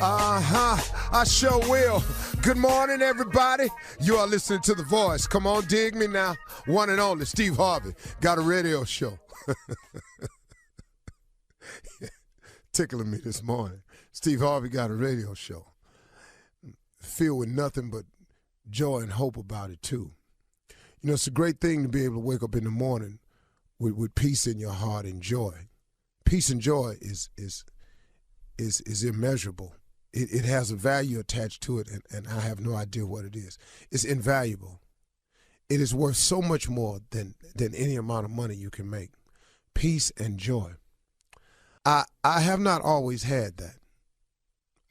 I sure will. Good morning, everybody. You are listening to The Voice. Come on, dig me now. One and only, Steve Harvey. Got a radio show. Tickling me this morning. Steve Harvey got a radio show. Filled with nothing but joy and hope about it, too. You know, it's a great thing to be able to wake up in the morning with peace in your heart and joy. Peace and joy is immeasurable. It has a value attached to it, and I have no idea what it is. It's invaluable. It is worth so much more than any amount of money you can make. Peace and joy. I have not always had that.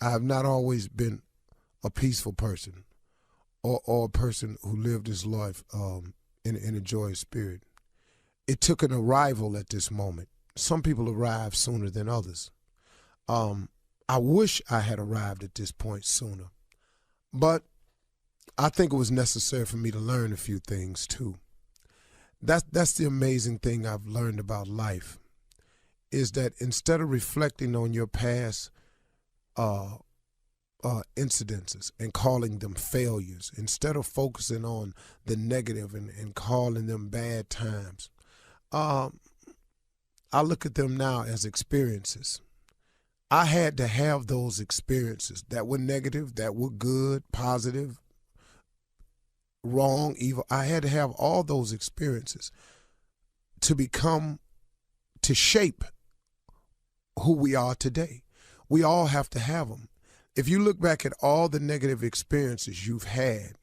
I have not always been a peaceful person or a person who lived his life in a joyous spirit. It took an arrival at this moment. Some people arrive sooner than others. I wish I had arrived at this point sooner, but I think it was necessary for me to learn a few things too. That's the amazing thing I've learned about life, is that instead of reflecting on your past incidences and calling them failures, instead of focusing on the negative and calling them bad times, I look at them now as experiences. I had to have those experiences that were negative, that were good, positive, wrong, evil. I had to have all those experiences to shape who we are today. We all have to have them. If you look back at all the negative experiences you've had,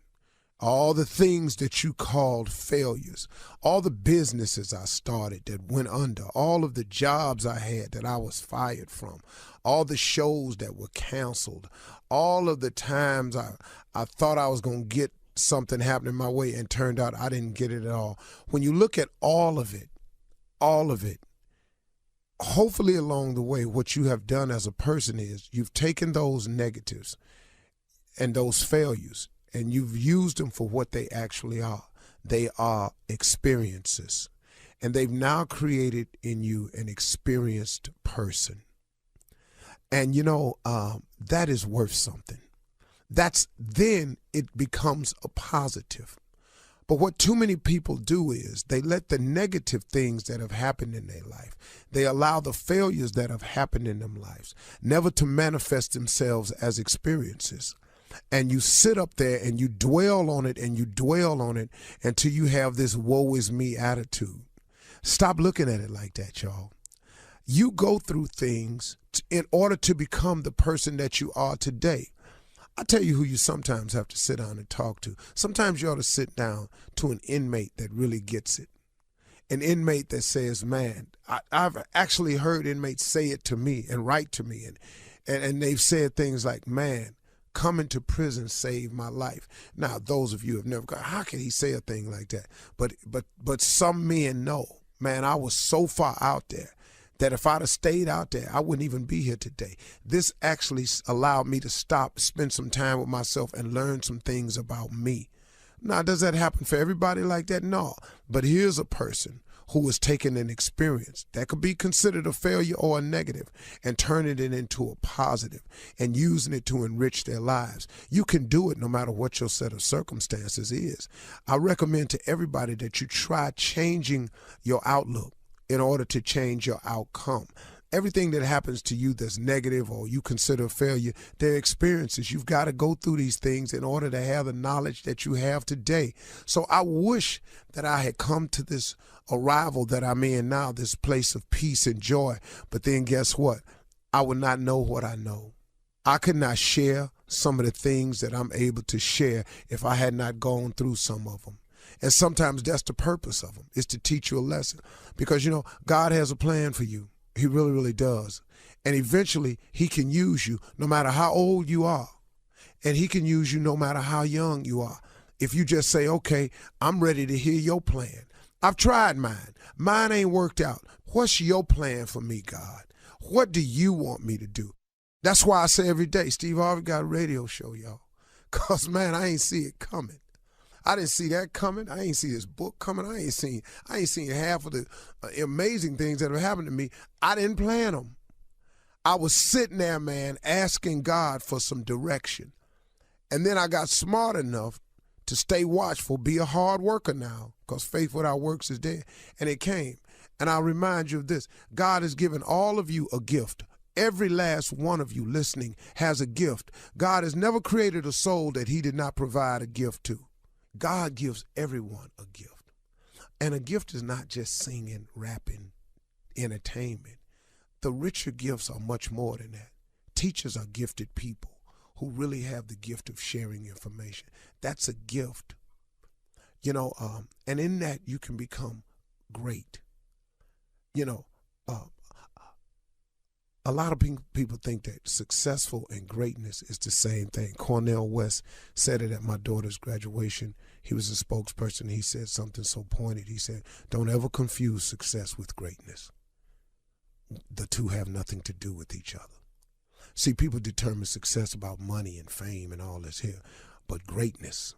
all the things that you called failures, all the businesses I started that went under, all of the jobs I had that I was fired from, all the shows that were canceled, all of the times I thought I was going to get something happening my way and turned out I didn't get it at all. When you look at all of it, hopefully along the way, what you have done as a person is you've taken those negatives and those failures and you've used them for what they actually are. They are experiences. And they've now created in you an experienced person. And, you know, that is worth something. Then it becomes a positive. But what too many people do is they let the negative things that have happened in their life, they allow the failures that have happened in their lives never to manifest themselves as experiences. And you sit up there and you dwell on it and you dwell on it until you have this woe is me attitude. Stop looking at it like that, y'all. You go through things in order to become the person that you are today. I tell you who you sometimes have to sit down and talk to. Sometimes you ought to sit down to an inmate that really gets it. An inmate that says, man, I've actually heard inmates say it to me and write to me. And they've said things like, man, coming to prison saved my life. Now, those of you have never gone, how can he say a thing like that? But some men know, man, I was so far out there that if I'd have stayed out there, I wouldn't even be here today. This actually allowed me to stop, spend some time with myself and learn some things about me. Now, does that happen for everybody like that? No. But here's a person who has taken an experience that could be considered a failure or a negative and turning it into a positive and using it to enrich their lives. You can do it no matter what your set of circumstances is. I recommend to everybody that you try changing your outlook in order to change your outcome. Everything that happens to you that's negative or you consider a failure, they're experiences. You've got to go through these things in order to have the knowledge that you have today. So I wish that I had come to this arrival that I'm in now, this place of peace and joy. But then guess what? I would not know what I know. I could not share some of the things that I'm able to share if I had not gone through some of them. And sometimes that's the purpose of them, is to teach you a lesson. Because, you know, God has a plan for you. He really, really does. And eventually he can use you no matter how old you are. And he can use you no matter how young you are. If you just say, okay, I'm ready to hear your plan. I've tried mine. Mine ain't worked out. What's your plan for me, God? What do you want me to do? That's why I say every day, Steve Harvey got a radio show, y'all. Because, man, I ain't see it coming. I didn't see that coming. I ain't see this book coming. I ain't seen half of the amazing things that have happened to me. I didn't plan them. I was sitting there, man, asking God for some direction. And then I got smart enough to stay watchful, be a hard worker now, because faith without works is dead. And it came. And I'll remind you of this. God has given all of you a gift. Every last one of you listening has a gift. God has never created a soul that he did not provide a gift to. God gives everyone a gift. And a gift is not just singing, rapping, entertainment. The richer gifts are much more than that. Teachers are gifted people who really have the gift of sharing information. That's a gift. And in that you can become great. A lot of people think that successful and greatness is the same thing. Cornel West said it at my daughter's graduation. He was a spokesperson. He said something so pointed. He said, don't ever confuse success with greatness. The two have nothing to do with each other. See, people determine success about money and fame and all this here, but greatness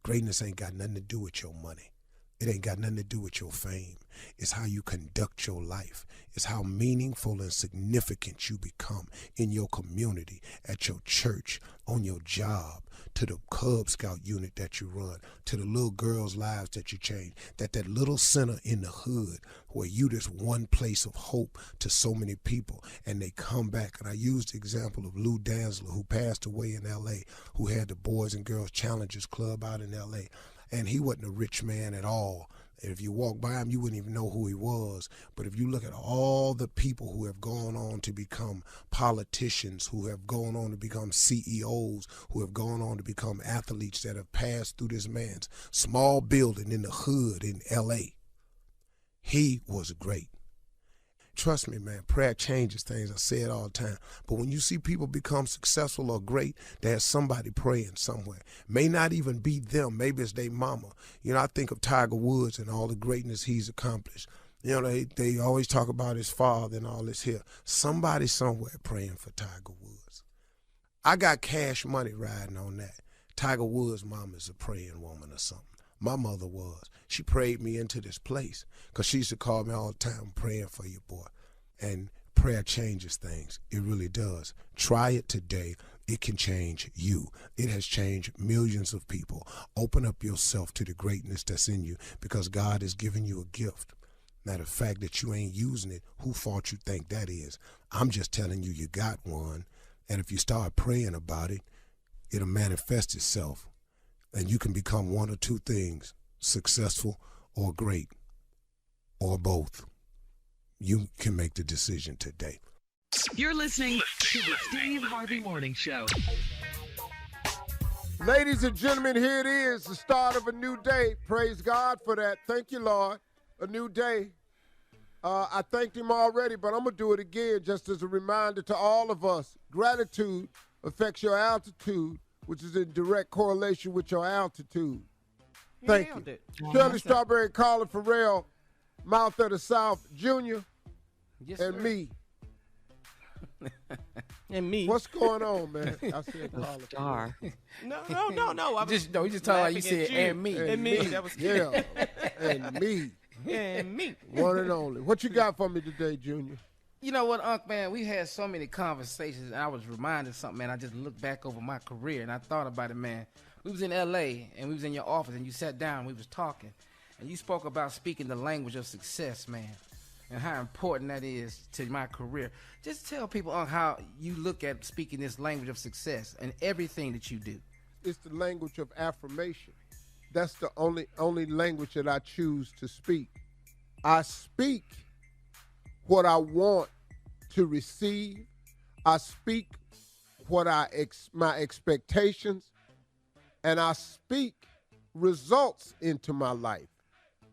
ain't got nothing to do with your money. It ain't got nothing to do with your fame. It's how you conduct your life. It's how meaningful and significant you become in your community, at your church, on your job, to the Cub Scout unit that you run, to the little girls' lives that you change, that little center in the hood where you just one place of hope to so many people, and they come back. And I used the example of Lou Danzler, who passed away in L.A., who had the Boys and Girls Challengers Club out in L.A., and he wasn't a rich man at all. If you walk by him, you wouldn't even know who he was. But if you look at all the people who have gone on to become politicians, who have gone on to become CEOs, who have gone on to become athletes that have passed through this man's small building in the hood in L.A., he was great. Trust me, man, prayer changes things. I say it all the time. But when you see people become successful or great, there's somebody praying somewhere. May not even be them. Maybe it's their mama. I think of Tiger Woods and all the greatness he's accomplished. They always talk about his father and all this here. Somebody somewhere praying for Tiger Woods. I got Cash Money riding on that. Tiger Woods' mama is a praying woman or something. My mother was. She prayed me into this place because she used to call me all the time, praying for you, boy. And prayer changes things. It really does. Try it today. It can change you. It has changed millions of people. Open up yourself to the greatness that's in you because God has given you a gift. Now, the fact that you ain't using it, who fault you think that is? I'm just telling you, you got one. And if you start praying about it, it'll manifest itself. And you can become one or two things, successful or great, or both. You can make the decision today. You're listening to the Steve Harvey Morning Show. Ladies and gentlemen, here it is, the start of a new day. Praise God for that. Thank you, Lord. A new day. I thanked him already, but I'm going to do it again just as a reminder to all of us. Gratitude affects your altitude, which is in direct correlation with your altitude. Thank you. Shirley Strawberry, Colin Farrell, Mouth of the South, Junior, yes, and sir. Me. And me. What's going on, man? I said Colin Star. No. You just talking like you said, and me. And me. That was cute. Yeah, and me. And me. One and only. What you got for me today, Junior? You know what, Unc, man, we had so many conversations, and I was reminded of something, man. I just looked back over my career, and I thought about it, man. We was in L.A., and we was in your office, and you sat down, and we was talking, and you spoke about speaking the language of success, man, and how important that is to my career. Just tell people, Unc, how you look at speaking this language of success and everything that you do. It's the language of affirmation. That's the only language that I choose to speak. I speak what I want to receive. I speak what my expectations, and I speak results into my life.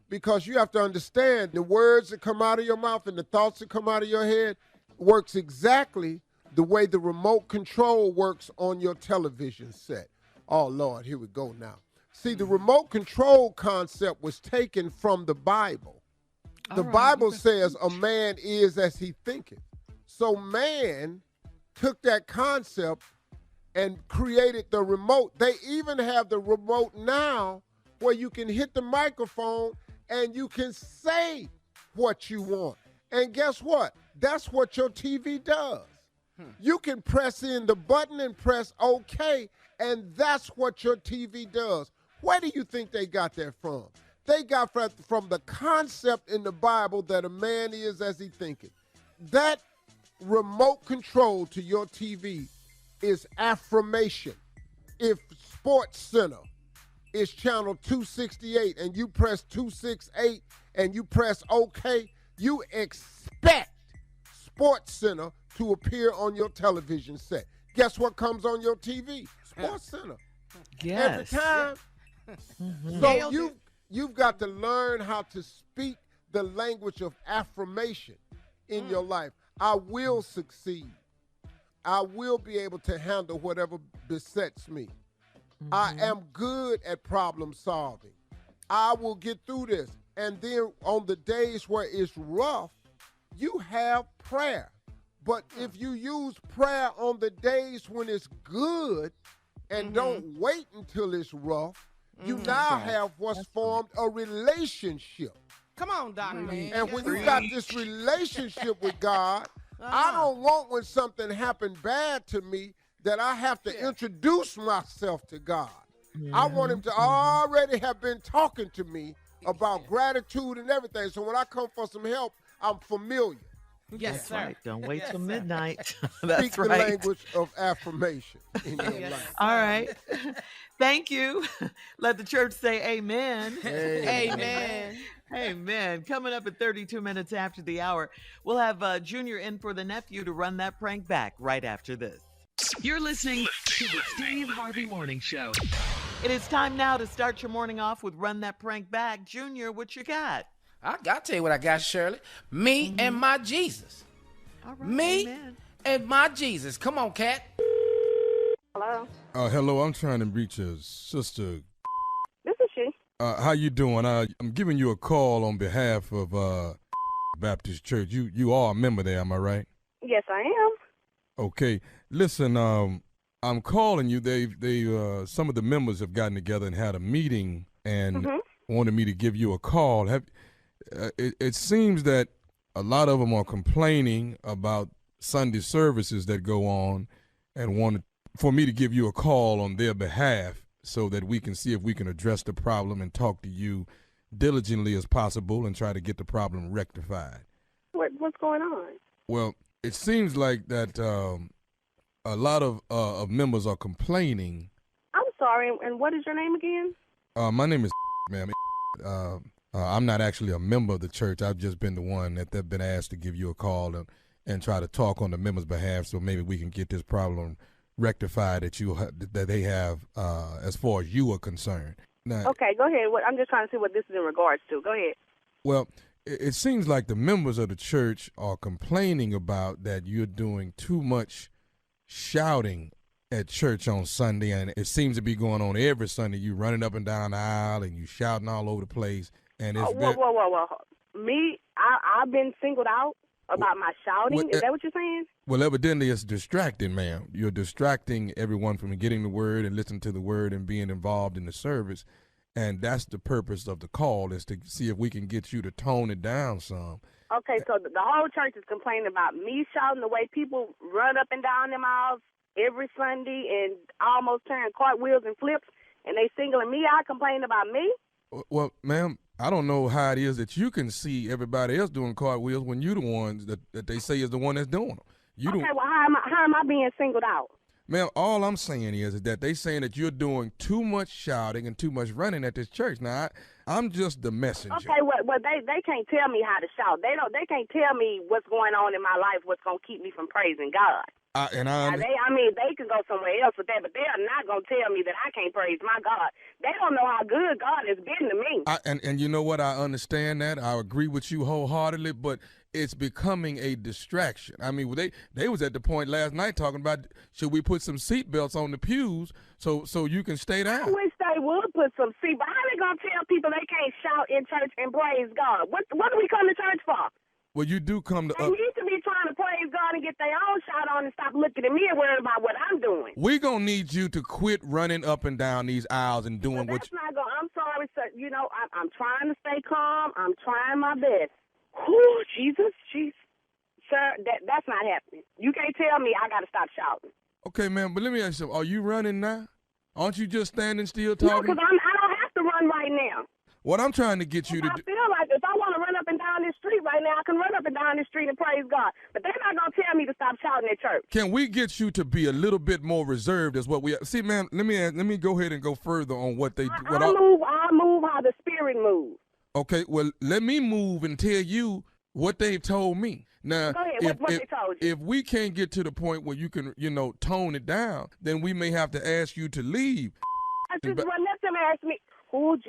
Because you have to understand the words that come out of your mouth and the thoughts that come out of your head works exactly the way the remote control works on your television set. Oh, Lord, here we go now. See, the remote control concept was taken from the Bible. The Bible says a man is as he thinketh. So man took that concept and created the remote. They even have the remote now where you can hit the microphone and you can say what you want. And guess what? That's what your TV does. You can press in the button and press OK, and that's what your TV does. Where do you think they got that from? They got from the concept in the Bible that a man is as he thinketh. That remote control to your TV is affirmation. If Sports Center is channel 268 and you press 268 and you press OK, you expect Sports Center to appear on your television set. Guess what comes on your TV? Sports Center. Yes. Every time. So you've got to learn how to speak the language of affirmation in your life. I will succeed. I will be able to handle whatever besets me. I am good at problem solving. I will get through this. And then on the days where it's rough, you have prayer. But if you use prayer on the days when it's good and don't wait until it's rough, you now have what's formed a relationship. Come on, Doctor. And when you got this relationship with God, I don't want when something happened bad to me that I have to introduce myself to God. I want him to already have been talking to me about gratitude and everything. So when I come for some help, I'm familiar. Yes, sir. Right. Don't wait till midnight. Speak That's the right. language of affirmation in your life. All right. Thank you. Let the church say amen. Amen. Amen. Coming up at 32 minutes after the hour, we'll have Junior in for the nephew to run that prank back right after this. You're listening to the Steve Harvey Morning Show. It is time now to start your morning off with Run That Prank Back. Junior, what you got? I got to tell you what I got, Shirley. Me and my Jesus. All right. Me Amen. and my Jesus. Come on, Cat. Hello, Hello, I'm trying to reach a sister. this is she. How you doing? I'm giving you a call on behalf of Baptist Church. You are a member there, am I right? Yes, I am. Okay. Listen, I'm calling you. They some of the members have gotten together and had a meeting and wanted me to give you a call. It seems that a lot of them are complaining about Sunday services that go on and wanted for me to give you a call on their behalf so that we can see if we can address the problem and talk to you diligently as possible and try to get the problem rectified. What's going on? Well, it seems like that a lot of members are complaining. I'm sorry, and what is your name again? My name is ma'am. I'm not actually a member of the church. I've just been the one that's been asked to give you a call and try to talk on the members' behalf so maybe we can get this problem rectified that they have as far as you are concerned. Now, Okay, go ahead. I'm just trying to see what this is in regards to. Go ahead. well, it seems like the members of the church are complaining about that you're doing too much shouting at church on Sunday, and it seems to be going on every Sunday. You running up and down the aisle and you shouting all over the place, and it's Whoa. Me, I've been singled out about my shouting. Is that what you're saying? Well, evidently it's distracting, ma'am. You're distracting everyone from getting the word and listening to the word and being involved in the service. And that's the purpose of the call, is to see if we can get you to tone it down some. Okay, so the whole church is complaining about me shouting the way people run up and down them aisles every Sunday and almost turn cartwheels and flips, and they singling me out, complaining about me? Well, ma'am, I don't know how it is that you can see everybody else doing cartwheels when you're the ones that they say is the one that's doing them. Well, how am I being singled out? Ma'am, all I'm saying is that they saying that you're doing too much shouting and too much running at this church. Now, I'm just the messenger. Okay, well, they can't tell me how to shout. They can't tell me what's going on in my life, what's gonna keep me from praising God. They can go somewhere else with that, but they are not gonna tell me that I can't praise my God. They don't know how good God has been to me. And you know what? I understand that. I agree with you wholeheartedly, but it's becoming a distraction. I mean, they was at the point last night talking about, should we put some seatbelts on the pews so you can stay down? I wish they would put some seat, but how they gonna tell people they can't shout in church and praise God? What do we come to church for? Well, you do come to. They need to be trying to praise God and get their own shout on and stop looking at me and worrying about what I'm doing. We're going to need you to quit running up and down these aisles and doing what you... Not going. I'm sorry, sir. You know, I'm trying to stay calm. I'm trying my best. Whew, Jesus. sir, that's not happening. You can't tell me I got to stop shouting. Okay, man, but let me ask you something. Are you running now? Aren't you just standing still No, talking? because I don't have to run right now. What I'm trying to get you to I do. feel like if I want to run up and down this street right now, I can run up and down this street and praise God. But they're not going to tell me to stop shouting at church. Can we get you to be a little bit more reserved as what we see, man? Let me go ahead and go further on what they do. I move how the Spirit moves. Okay, well, let me move and tell you what they've told me. Now, Go ahead. What they told you? if we can't get to the point where you can, tone it down, then we may have to ask you to leave. I just let them ask me, who's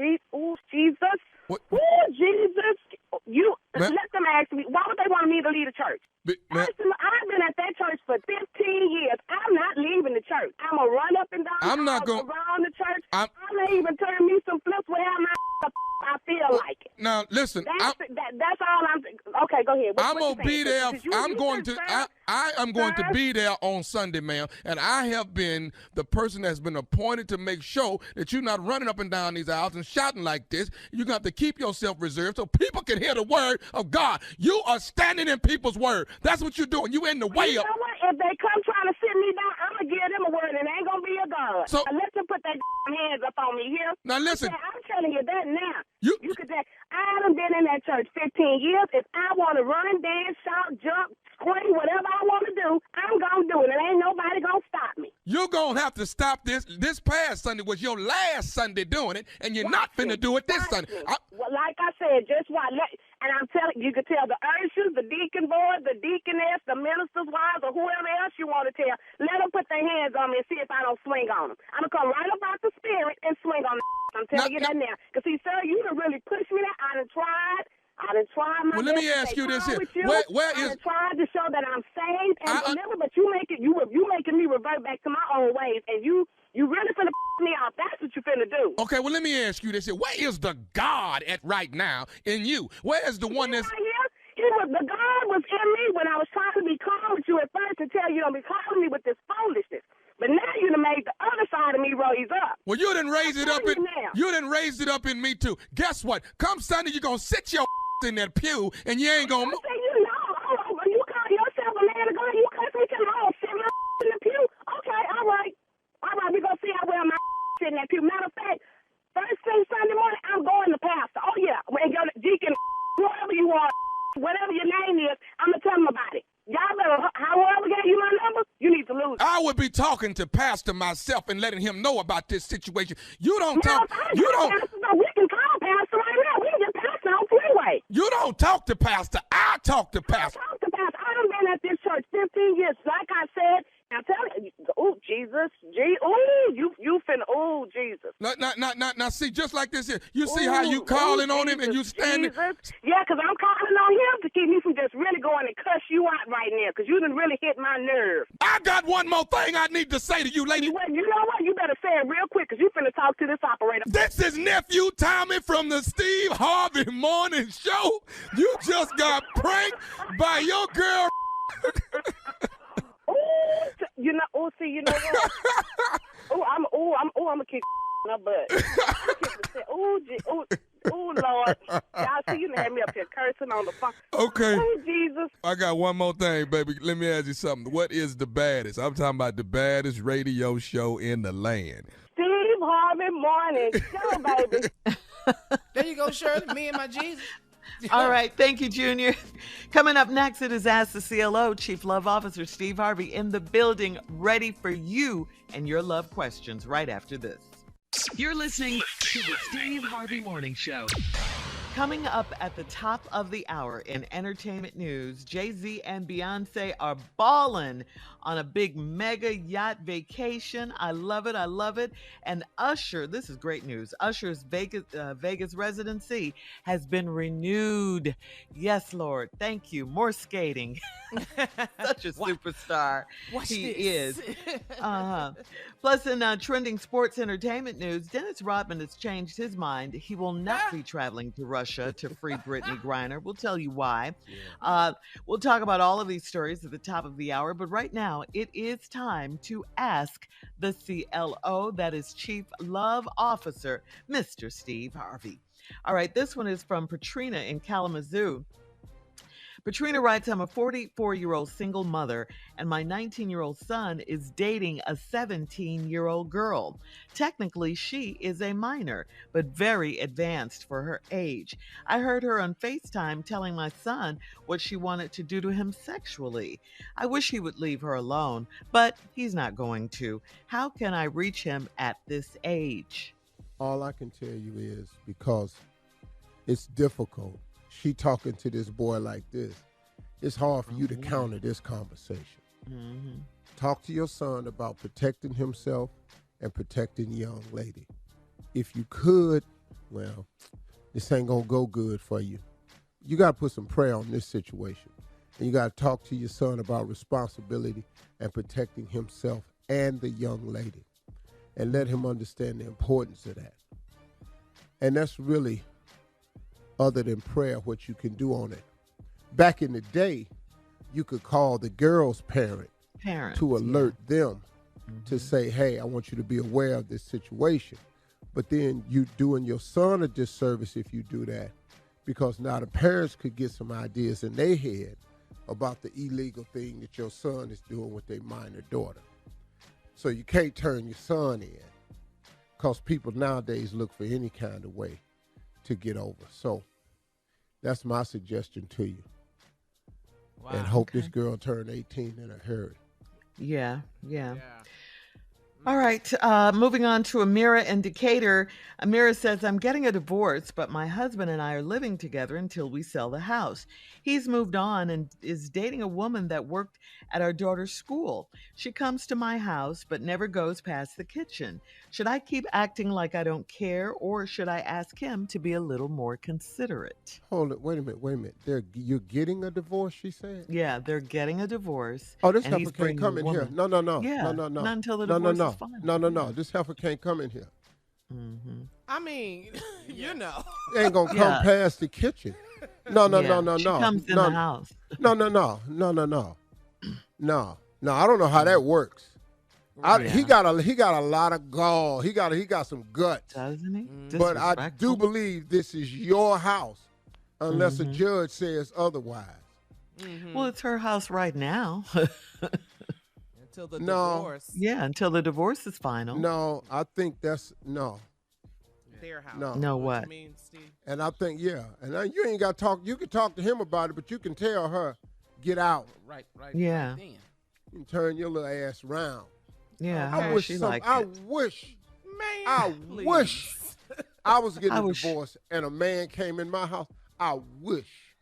Jesus? What? Who Jesus? You Man. let them ask me. Why would they want me to leave the church? Man, I've been at that church for 15 years. I'm not leaving the church. I'm going to run up and down I'm not gonna- around the church. I'm may even turn me some flips wherever I feel like it. now listen. That's all I'm. Okay, go ahead. I'm gonna be there. I am going to be there on Sunday, ma'am. And I have been the person that's been appointed to make sure that you're not running up and down these aisles and shouting like this. You're gonna have to keep yourself reserved so people can hear the word of God. You are standing in people's word. That's what you're doing. You in the way You up. know what? If they come trying to sit me down, I'm gonna give them a word, and it ain't gonna be a God. So- Let them put their hands up on me here. Now listen. I'm telling you that now. You could. I done been in that church 15 years. If I want to run, dance, shout, jump, scream, whatever I want to do, I'm gonna do it. And ain't nobody gonna stop me. You're going to have to stop this. This past Sunday was your last Sunday doing it, and you're not finna do it this Sunday. Well, like I said, just watch. And I'm telling you, can tell the ushers, the deacon board, the deaconess, the minister's wives, or whoever else you want to tell, let them put their hands on me and see if I don't swing on them. I'm going to come right up out the Spirit and swing on them. I'm telling you that now. Because, see, sir, you done really pushed me there. I done tried my Well, let me best ask to you this stay here. calm with you. Where I is... done tried to show that I'm saved and delivered, but you making me revert back to my own ways, and you really finna me off. That's what you finna do. Okay, well, let me ask you this here. Where is the God at right now in you? Where is the one that's... Right here, the God was in me when I was trying to be calm with you at first to tell you don't be calling me with this foolishness. But now you done made the other side of me raise up. Well, you done raised it up in... now. You done raised it up in me, too. Guess what? Come Sunday, you're going to sit your in that pew, and you ain't going to... I say, you call yourself a man of God, you cuss me to the whole sit my in the pew. Okay, all right. All right, we're going to see how well my sit in that pew. Matter of fact, first thing Sunday morning, I'm going to pastor. Oh, yeah. When you're deacon, whoever you are, whatever your name is, I'm going to tell them about it. Y'all better, however gave you my number, you need to lose it. I would be talking to Pastor myself and letting him know about this situation. You don't talk... You don't... We can call Pastor right now. We can get Pastor on freeway. You don't talk to Pastor. I talk to Pastor. I talk to Pastor. I done been at this church 15 years. Like I said, I'm telling you, oh, Jesus. You finna, oh, Jesus. Now, see, just like this here. You see how you calling on him and you standing... Jesus. Yeah, because I'm calling on him to keep me from just really going and cuss you out right now, because you done really hit my nerve. I got one more thing I need to say to you, lady. Well, you know what? You better say it real quick, because you finna talk to this operator. This is Nephew Tommy from the Steve Harvey Morning Show. You just got pranked by your girl. You know what? I'm gonna kick my butt. Lord. Y'all see, you done had me up here cursing on the phone. Okay. Oh, Jesus. I got one more thing, baby. Let me ask you something. What is the baddest? I'm talking about the baddest radio show in the land. Steve Harvey Morning Show, baby. There you go, Shirley. Me and my Jesus. All right. Thank you, Junior. Coming up next, it is Ask the CLO. Chief Love Officer Steve Harvey in the building, ready for you and your love questions right after this. You're listening to the Steve Harvey Morning Show. Coming up at the top of the hour in entertainment news, Jay-Z and Beyonce are balling on a big mega yacht vacation. I love it. I love it. And Usher, this is great news. Usher's Vegas residency has been renewed. Yes, Lord. Thank you. More skating. Such a superstar. Watch he this. is. Plus, in trending sports entertainment news, Dennis Rodman has changed his mind. He will not be traveling to Russia to free Brittany Griner. We'll tell you why. We'll talk about all of these stories at the top of the hour. But right now, it is time to ask the CLO, that is Chief Love Officer, Mr. Steve Harvey. All right, this one is from Patrina in Kalamazoo. Patrina writes, I'm a 44-year-old single mother, and my 19-year-old son is dating a 17-year-old girl. Technically, she is a minor, but very advanced for her age. I heard her on FaceTime telling my son what she wanted to do to him sexually. I wish he would leave her alone, but he's not going to. How can I reach him at this age? All I can tell you is because it's difficult. She talking to this boy like this. It's hard for you to counter this conversation. Mm-hmm. Talk to your son about protecting himself and protecting the young lady. If you could, well, this ain't gonna go good for you. You gotta put some prayer on this situation. And you gotta talk to your son about responsibility and protecting himself and the young lady. And let him understand the importance of that. And that's really, other than prayer, what you can do on it. Back in the day, you could call the girl's parents to alert them to say, hey, I want you to be aware of this situation. But then you doing your son a disservice if you do that, because now the parents could get some ideas in their head about the illegal thing that your son is doing with their minor daughter. So you can't turn your son in, because people nowadays look for any kind of way to get over. So that's my suggestion to you. Wow, and hope this girl turned 18 in a hurry. Yeah. All right, moving on to Amira in Decatur. Amira says, I'm getting a divorce, but my husband and I are living together until we sell the house. He's moved on and is dating a woman that worked at our daughter's school. She comes to my house, but never goes past the kitchen. Should I keep acting like I don't care, or should I ask him to be a little more considerate? Hold it, wait a minute. You're getting a divorce, she said? Yeah, they're getting a divorce. Oh, this heifer can't come in here. No. Yeah, No. not until the divorce is final. No. This heifer can't come in here. Mm-hmm. I mean, you know. It ain't going to come past the kitchen. No. She comes in the house. No. I don't know how that works. He got a lot of gall. He got some guts. Doesn't he? But I do believe this is your house, unless a judge says otherwise. Mm-hmm. Well, it's her house right now. Until the divorce. Yeah, until the divorce is final. No, I think that's no. Their house. No, what? You mean, Steve? And I think, and you ain't got to talk. You can talk to him about it, but you can tell her, get out. Right. Yeah. Right then. You can turn your little ass around. Yeah, I wish I wish I was getting a divorce and a man came in my house. I wish.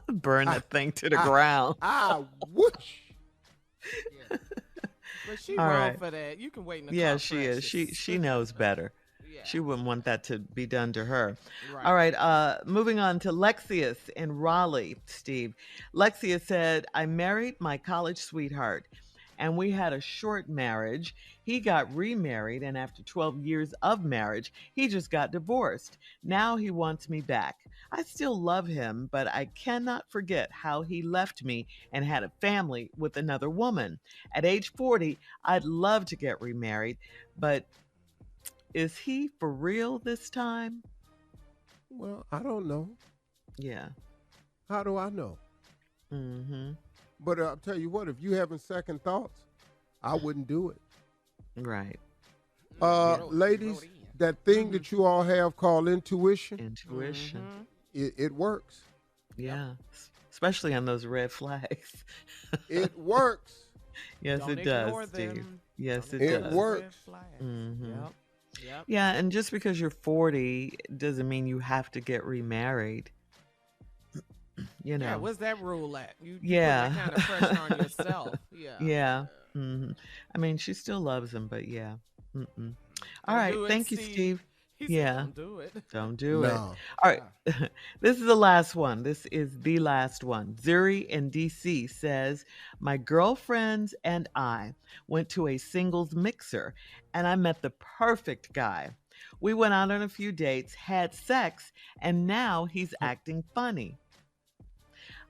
Burn that thing to the ground. I wish. Yeah. But she's wrong for that. You can wait in the car. She is. She knows better. Yeah. She wouldn't want that to be done to her. Right. All right. Moving on to Lexius in Raleigh, Steve. Lexius said, I married my college sweetheart, and we had a short marriage. He got remarried, and after 12 years of marriage, he just got divorced. Now he wants me back. I still love him, but I cannot forget how he left me and had a family with another woman. At age 40, I'd love to get remarried, but is he for real this time? Well, I don't know. Yeah. How do I know? Mm-hmm. But I'll tell you what, if you having second thoughts, I wouldn't do it. Right. Ladies, that thing that you all have called intuition. It works. Yeah. Especially on those red flags. It works. Yes, Don't it does, ignore them. Steve. Yes, it It does. works. Mm-hmm. Yep. Yeah, and just because you're 40 doesn't mean you have to get remarried. You know. Yeah, where's that rule at? You put Yeah. that kind of pressure on yourself. Yeah. Yeah. Mm-hmm. I mean, she still loves him, but yeah. Mm-mm. All right. Thank you, Steve. He said, don't do it. Don't do it. No. All right. This is the last one. This is the last one. Zuri in DC says, my girlfriends and I went to a singles mixer and I met the perfect guy. We went out on a few dates, had sex, and now he's acting funny.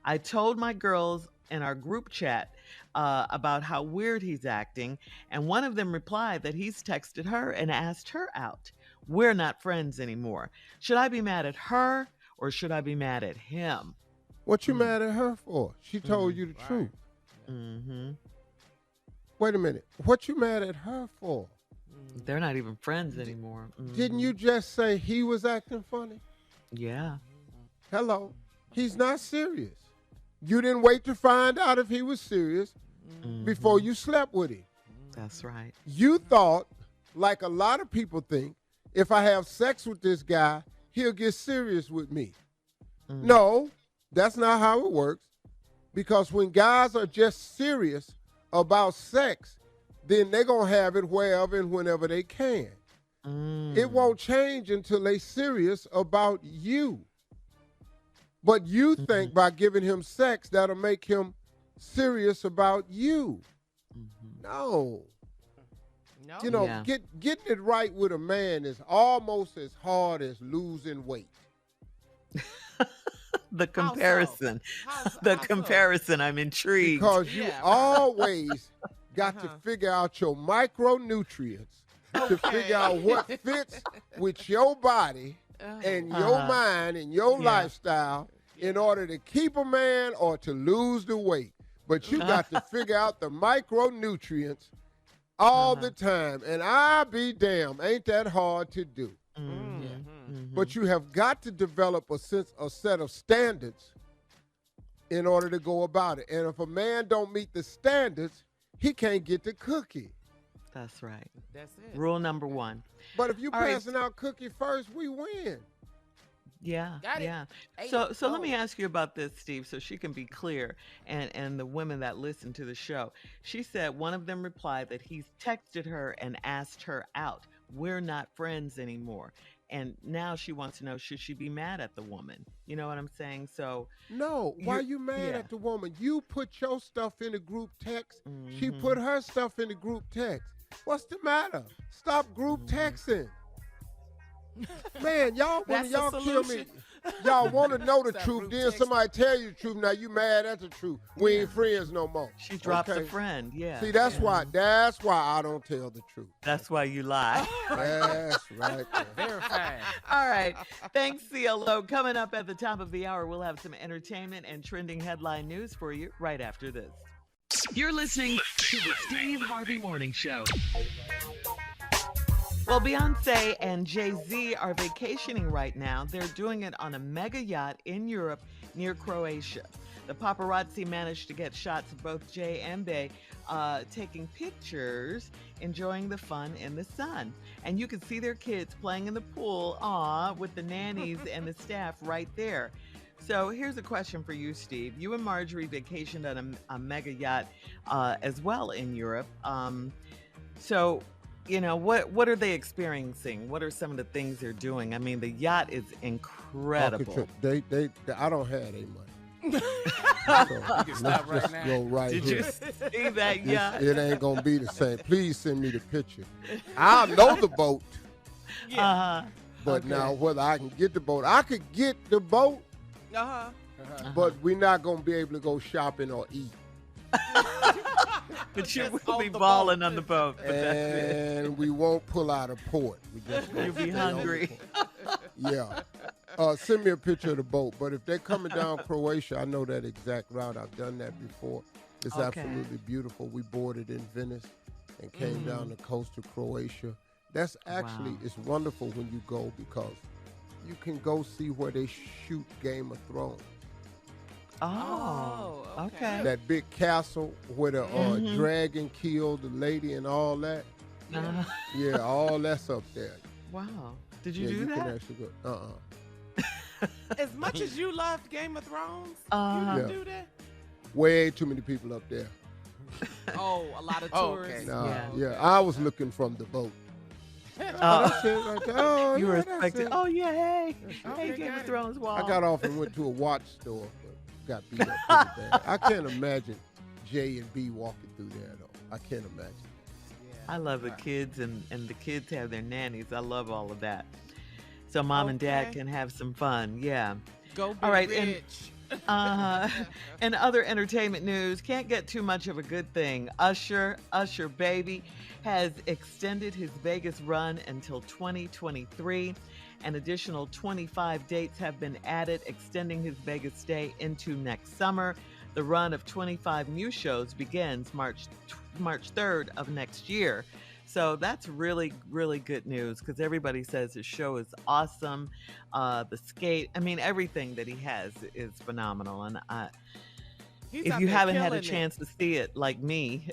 I told my girls in our group chat about how weird he's acting, and one of them replied that he's texted her and asked her out. We're not friends anymore. Should I be mad at her or should I be mad at him? What you mad at her for? She told you the truth. Mm-hmm. Wait a minute. What you mad at her for? They're not even friends anymore. Didn't you just say he was acting funny? Yeah. Hello. He's not serious. You didn't wait to find out if he was serious before you slept with him. That's right. You thought, like a lot of people think, if I have sex with this guy, he'll get serious with me. No, that's not how it works. Because when guys are just serious about sex, then they're going to have it wherever and whenever they can. It won't change until they're serious about you. But you think by giving him sex, that'll make him serious about you. No. You know, getting it right with a man is almost as hard as losing weight. The comparison. The comparison. I'm intrigued. Because you always got to figure out your micronutrients to figure out what fits with your body and your mind and your lifestyle in order to keep a man or to lose the weight. But you got to figure out the micronutrients all the time. And I be damn, ain't that hard to do. But you have got to develop a set of standards in order to go about it. And if a man don't meet the standards, he can't get the cookie. That's right. That's it. Rule number 1. But if you passing out cookie first, we win. Yeah, Got it. yeah. So let me ask you about this, Steve, so she can be clear, and the women that listen to the show. She said one of them replied that he's texted her and asked her out. We're not friends anymore. And now she wants to know, should she be mad at the woman? You know what I'm saying? So no, why are you mad at the woman? You put your stuff in the group text. She put her stuff in the group text. What's the matter? Stop group texting. Man, y'all kill me. Y'all want to know the truth, then somebody tell you the truth. Now you mad at the truth. We ain't friends no more. She dropped a friend. Yeah. See, that's why I don't tell the truth. That's why you lie. That's right. Verified. All right. Thanks, CLO. Coming up at the top of the hour, we'll have some entertainment and trending headline news for you right after this. You're listening to the Steve Harvey Morning Show. Well, Beyonce and Jay-Z are vacationing right now. They're doing it on a mega yacht in Europe near Croatia. The paparazzi managed to get shots of both Jay and Bey taking pictures, enjoying the fun in the sun. And you can see their kids playing in the pool, with the nannies and the staff right there. So here's a question for you, Steve. You and Marjorie vacationed on a mega yacht as well in Europe. So, you know, what are they experiencing? What are some of the things they're doing? I mean, the yacht is incredible. I don't have any money. So You can stop right now. Go right Did here. you see that yacht? It ain't gonna be the same. Please send me the picture. I know the boat, but now whether I can get the boat, I could get the boat, but we're not gonna be able to go shopping or eat. But you will be balling on the boat. But And we won't pull out of port. You'll be hungry. Yeah. Send me a picture of the boat. But if they're coming down Croatia, I know that exact route. I've done that before. It's absolutely beautiful. We boarded in Venice and came down the coast of Croatia. That's actually, it's wonderful when you go because you can go see where they shoot Game of Thrones. Oh, okay. That big castle where the dragon killed the lady and all that. Yeah, all that's up there. Wow. Did you do you that? Can actually go, As much as you loved Game of Thrones, you didn't do that? Way too many people up there. Oh, a lot of tourists. Yeah, I was looking from the boat. That's it right there. Oh, you were that's expecting, it. hey, Okay, Game of got Thrones wall. I got off and went to a watch store, but got beat up pretty bad. I can't imagine J and B walking through there, though. I can't imagine. I love the kids, and the kids have their nannies. I love all of that. So mom and dad can have some fun. Yeah. Go be all right, rich. In other entertainment news, can't get too much of a good thing. Usher Baby, has extended his Vegas run until 2023. An additional 25 dates have been added, extending his Vegas stay into next summer. The run of 25 new shows begins March 3rd of next year. So that's really, really good news because everybody says his show is awesome. The skate, I mean, everything that he has is phenomenal. And if you haven't had a chance to see it like me,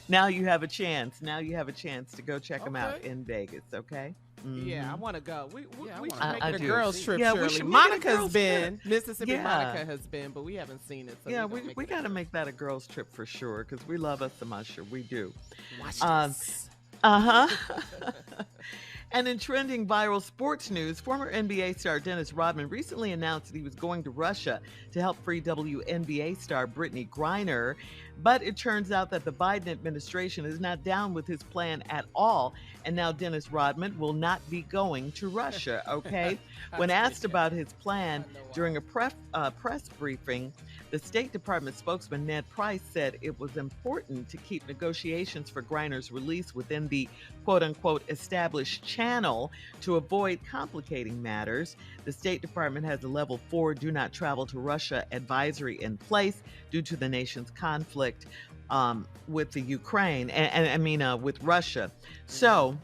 now you have a chance. Now you have a chance to go check him out in Vegas, okay? Mm-hmm. Yeah, I want to go. We should I make it a do. girls trip, Yeah, Shirley. Monica's Monica's been. Mississippi Yeah. Monica has been, but we haven't seen it. So Yeah, we got to make that a girls trip for sure because we love us some Usher. We do. Watch this. And in trending viral sports news, former NBA star Dennis Rodman recently announced that he was going to Russia to help free WNBA star Brittany Griner. But it turns out that the Biden administration is not down with his plan at all. And now Dennis Rodman will not be going to Russia, okay? When asked about his plan during a press briefing, the State Department spokesman Ned Price said it was important to keep negotiations for Griner's release within the quote-unquote established channel to avoid complicating matters. The State Department has a level 4 do not travel to Russia advisory in place due to the nation's conflict with the Ukraine, with Russia. So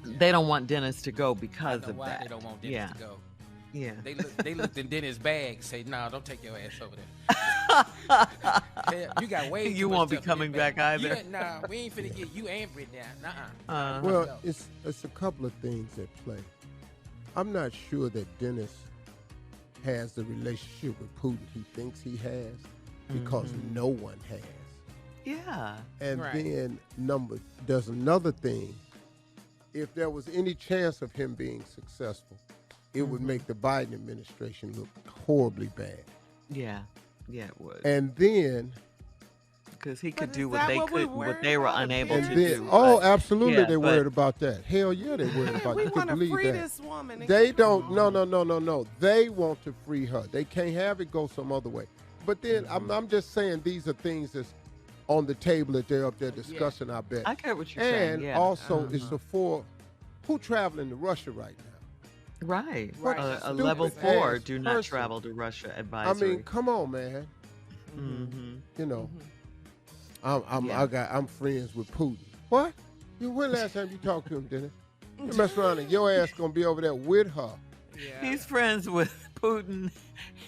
they don't want Dennis to go because of that. They don't want Dennis to go. Yeah. They looked in Dennis' bag and say, "No, don't take your ass over there. Yeah, you got way too You much won't be stuff in coming your back bag." either. Yeah, nah, we ain't finna get you and Brittany down. Nuh-uh. Well, it's a couple of things at play. I'm not sure that Dennis has the relationship with Putin he thinks he has because no one has. Yeah. And Right. then there's another thing. If there was any chance of him being successful, it would make the Biden administration look horribly bad. Yeah. Yeah, it would. And then Because he could But do is what that they what we couldn't, what worried they were about? unable and to then do. oh, but- absolutely yeah, they but- worried about that. Hell yeah, they worried about we it. You want can to believe free that. this woman. and They keep her don't. home. No. They want to free her. They can't have it go some other way. But then I'm just saying these are things that's on the table that they're up there discussing. I bet. I get what you're saying. And Yeah. also, it's for who traveling to Russia right now. Right. What A stupid level 4 ass do not person. travel to Russia I advisory. mean, come on, man. Mm-hmm. You know, Yeah. I'm friends with Putin. What? When last time you talked to him, Dennis? You mess around and your ass gonna be over there with her. Yeah. He's friends with Putin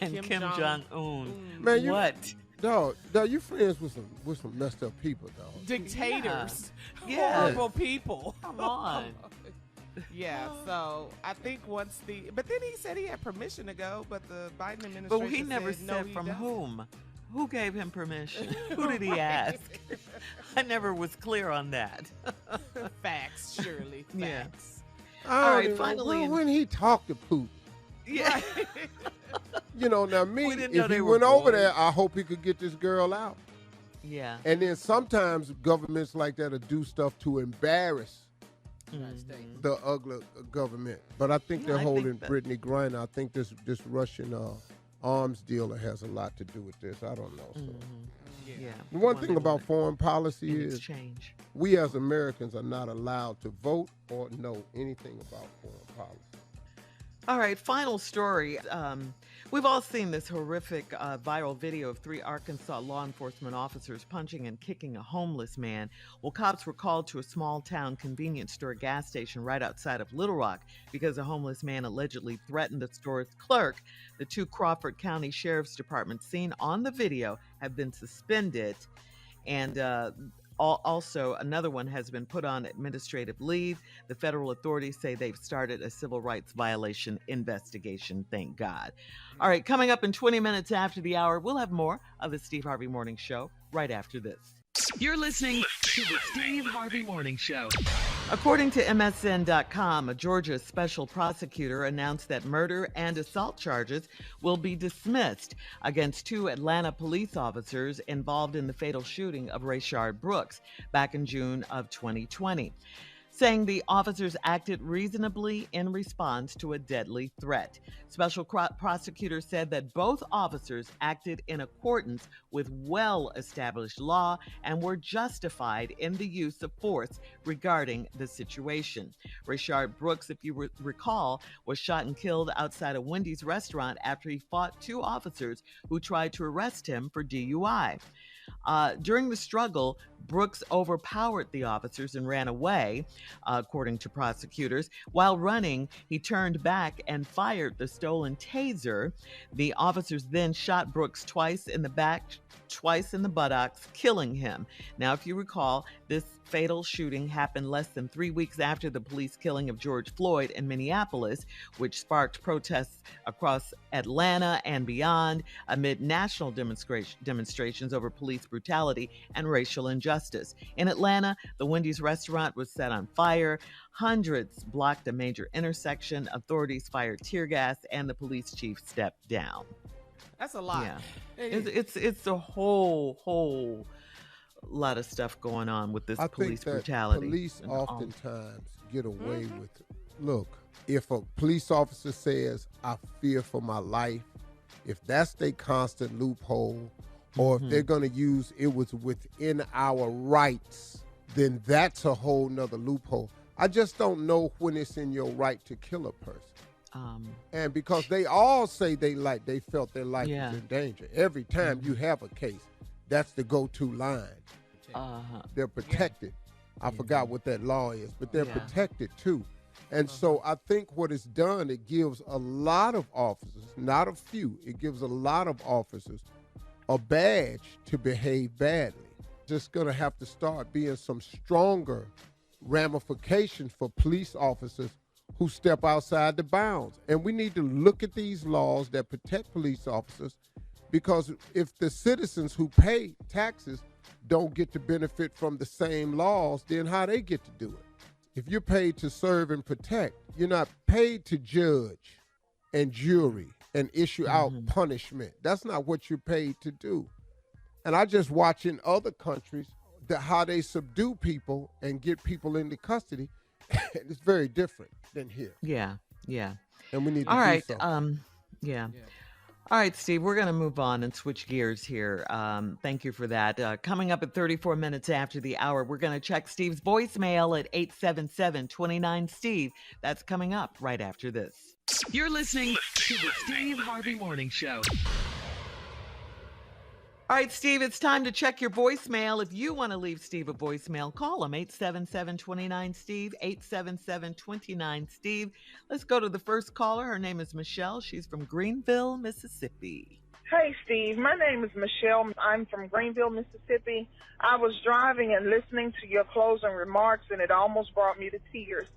and Kim Kim Jong-un. Jong-un. Man, you What? dog, you friends with some messed up people, dog. Dictators. Yeah. Horrible people. Come on. Yeah, so I think but then he said he had permission to go, but the Biden administration But he never said no, said he from doesn't. whom. Who gave him permission? Who did he Right. ask? I never was clear on that. Facts, surely. Yeah. Facts. I don't All right, even know finally when he talked to Putin. Yeah. You know, now me, We didn't know if they he were went over boys. there, I hope he could get this girl out. Yeah. And then sometimes governments like that will do stuff to embarrass the ugly government. But I think they're I think holding that- Brittany Griner. I think this Russian arms dealer has a lot to do with this. I don't know. So. Yeah. The one thing about foreign policy in is exchange. we as Americans are not allowed to vote or know anything about foreign policy. All right, final story. We've all seen this horrific viral video of 3 Arkansas law enforcement officers punching and kicking a homeless man. Well, cops were called to a small town convenience store gas station right outside of Little Rock because a homeless man allegedly threatened the store's clerk. The 2 Crawford County Sheriff's Department seen on the video have been suspended, and also, another one has been put on administrative leave. The federal authorities say they've started a civil rights violation investigation, thank God. All right, coming up in 20 minutes after the hour, we'll have more of the Steve Harvey Morning Show right after this. You're listening to the Steve Harvey Morning Show. According to MSN.com, a Georgia special prosecutor announced that murder and assault charges will be dismissed against 2 Atlanta police officers involved in the fatal shooting of Rashard Brooks back in June of 2020. saying the officers acted reasonably in response to a deadly threat. Special prosecutors said that both officers acted in accordance with well-established law and were justified in the use of force regarding the situation. Rashard Brooks, if you recall, was shot and killed outside a Wendy's restaurant after he fought two officers who tried to arrest him for DUI. During the struggle, Brooks overpowered the officers and ran away, according to prosecutors. While running, he turned back and fired the stolen taser. The officers then shot Brooks twice in the back, twice in the buttocks, killing him. Now, if you recall, this fatal shooting happened less than 3 weeks after the police killing of George Floyd in Minneapolis, which sparked protests across Atlanta and beyond amid national demonstrations over police brutality and racial injustice. In Atlanta, the Wendy's restaurant was set on fire. Hundreds blocked a major intersection. Authorities fired tear gas, and the police chief stepped down. That's a lot. Yeah, it's a whole lot of stuff going on with this police brutality. Police oftentimes get away with it. Look, if a police officer says, "I fear for my life," if that's their constant loophole, or if they're going to use "it was within our rights," then that's a whole nother loophole. I just don't know when it's in your right to kill a person. And because they all say they felt their life was in danger. Every time you have a case, that's the go-to line. They're protected. I forgot what that law is, but they're protected too. And so I think what it's done, it gives a lot of officers, not a few, it gives a lot of officers a badge to behave badly. Just going to have to start being some stronger ramifications for police officers who step outside the bounds. And we need to look at these laws that protect police officers, because if the citizens who pay taxes don't get to benefit from the same laws, then how they get to do it? If you're paid to serve and protect, you're not paid to judge and jury and issue out punishment. That's not what you're paid to do. And I just watch in other countries how they subdue people and get people into custody. It's very different than here. Yeah. And we need to All right. do something. All right, Steve, we're going to move on and switch gears here. Thank you for that. Coming up at 34 minutes after the hour, we're going to check Steve's voicemail at 877-29-STEVE. That's coming up right after this. You're listening to the Steve Harvey Morning Show. All right, Steve, it's time to check your voicemail. If you want to leave Steve a voicemail, call him, 877-29-STEVE, 877-29-STEVE. Let's go to the first caller. Her name is Michelle. She's from Greenville, Mississippi. Hey, Steve. My name is Michelle. I'm from Greenville, Mississippi. I was driving and listening to your closing remarks, and it almost brought me to tears.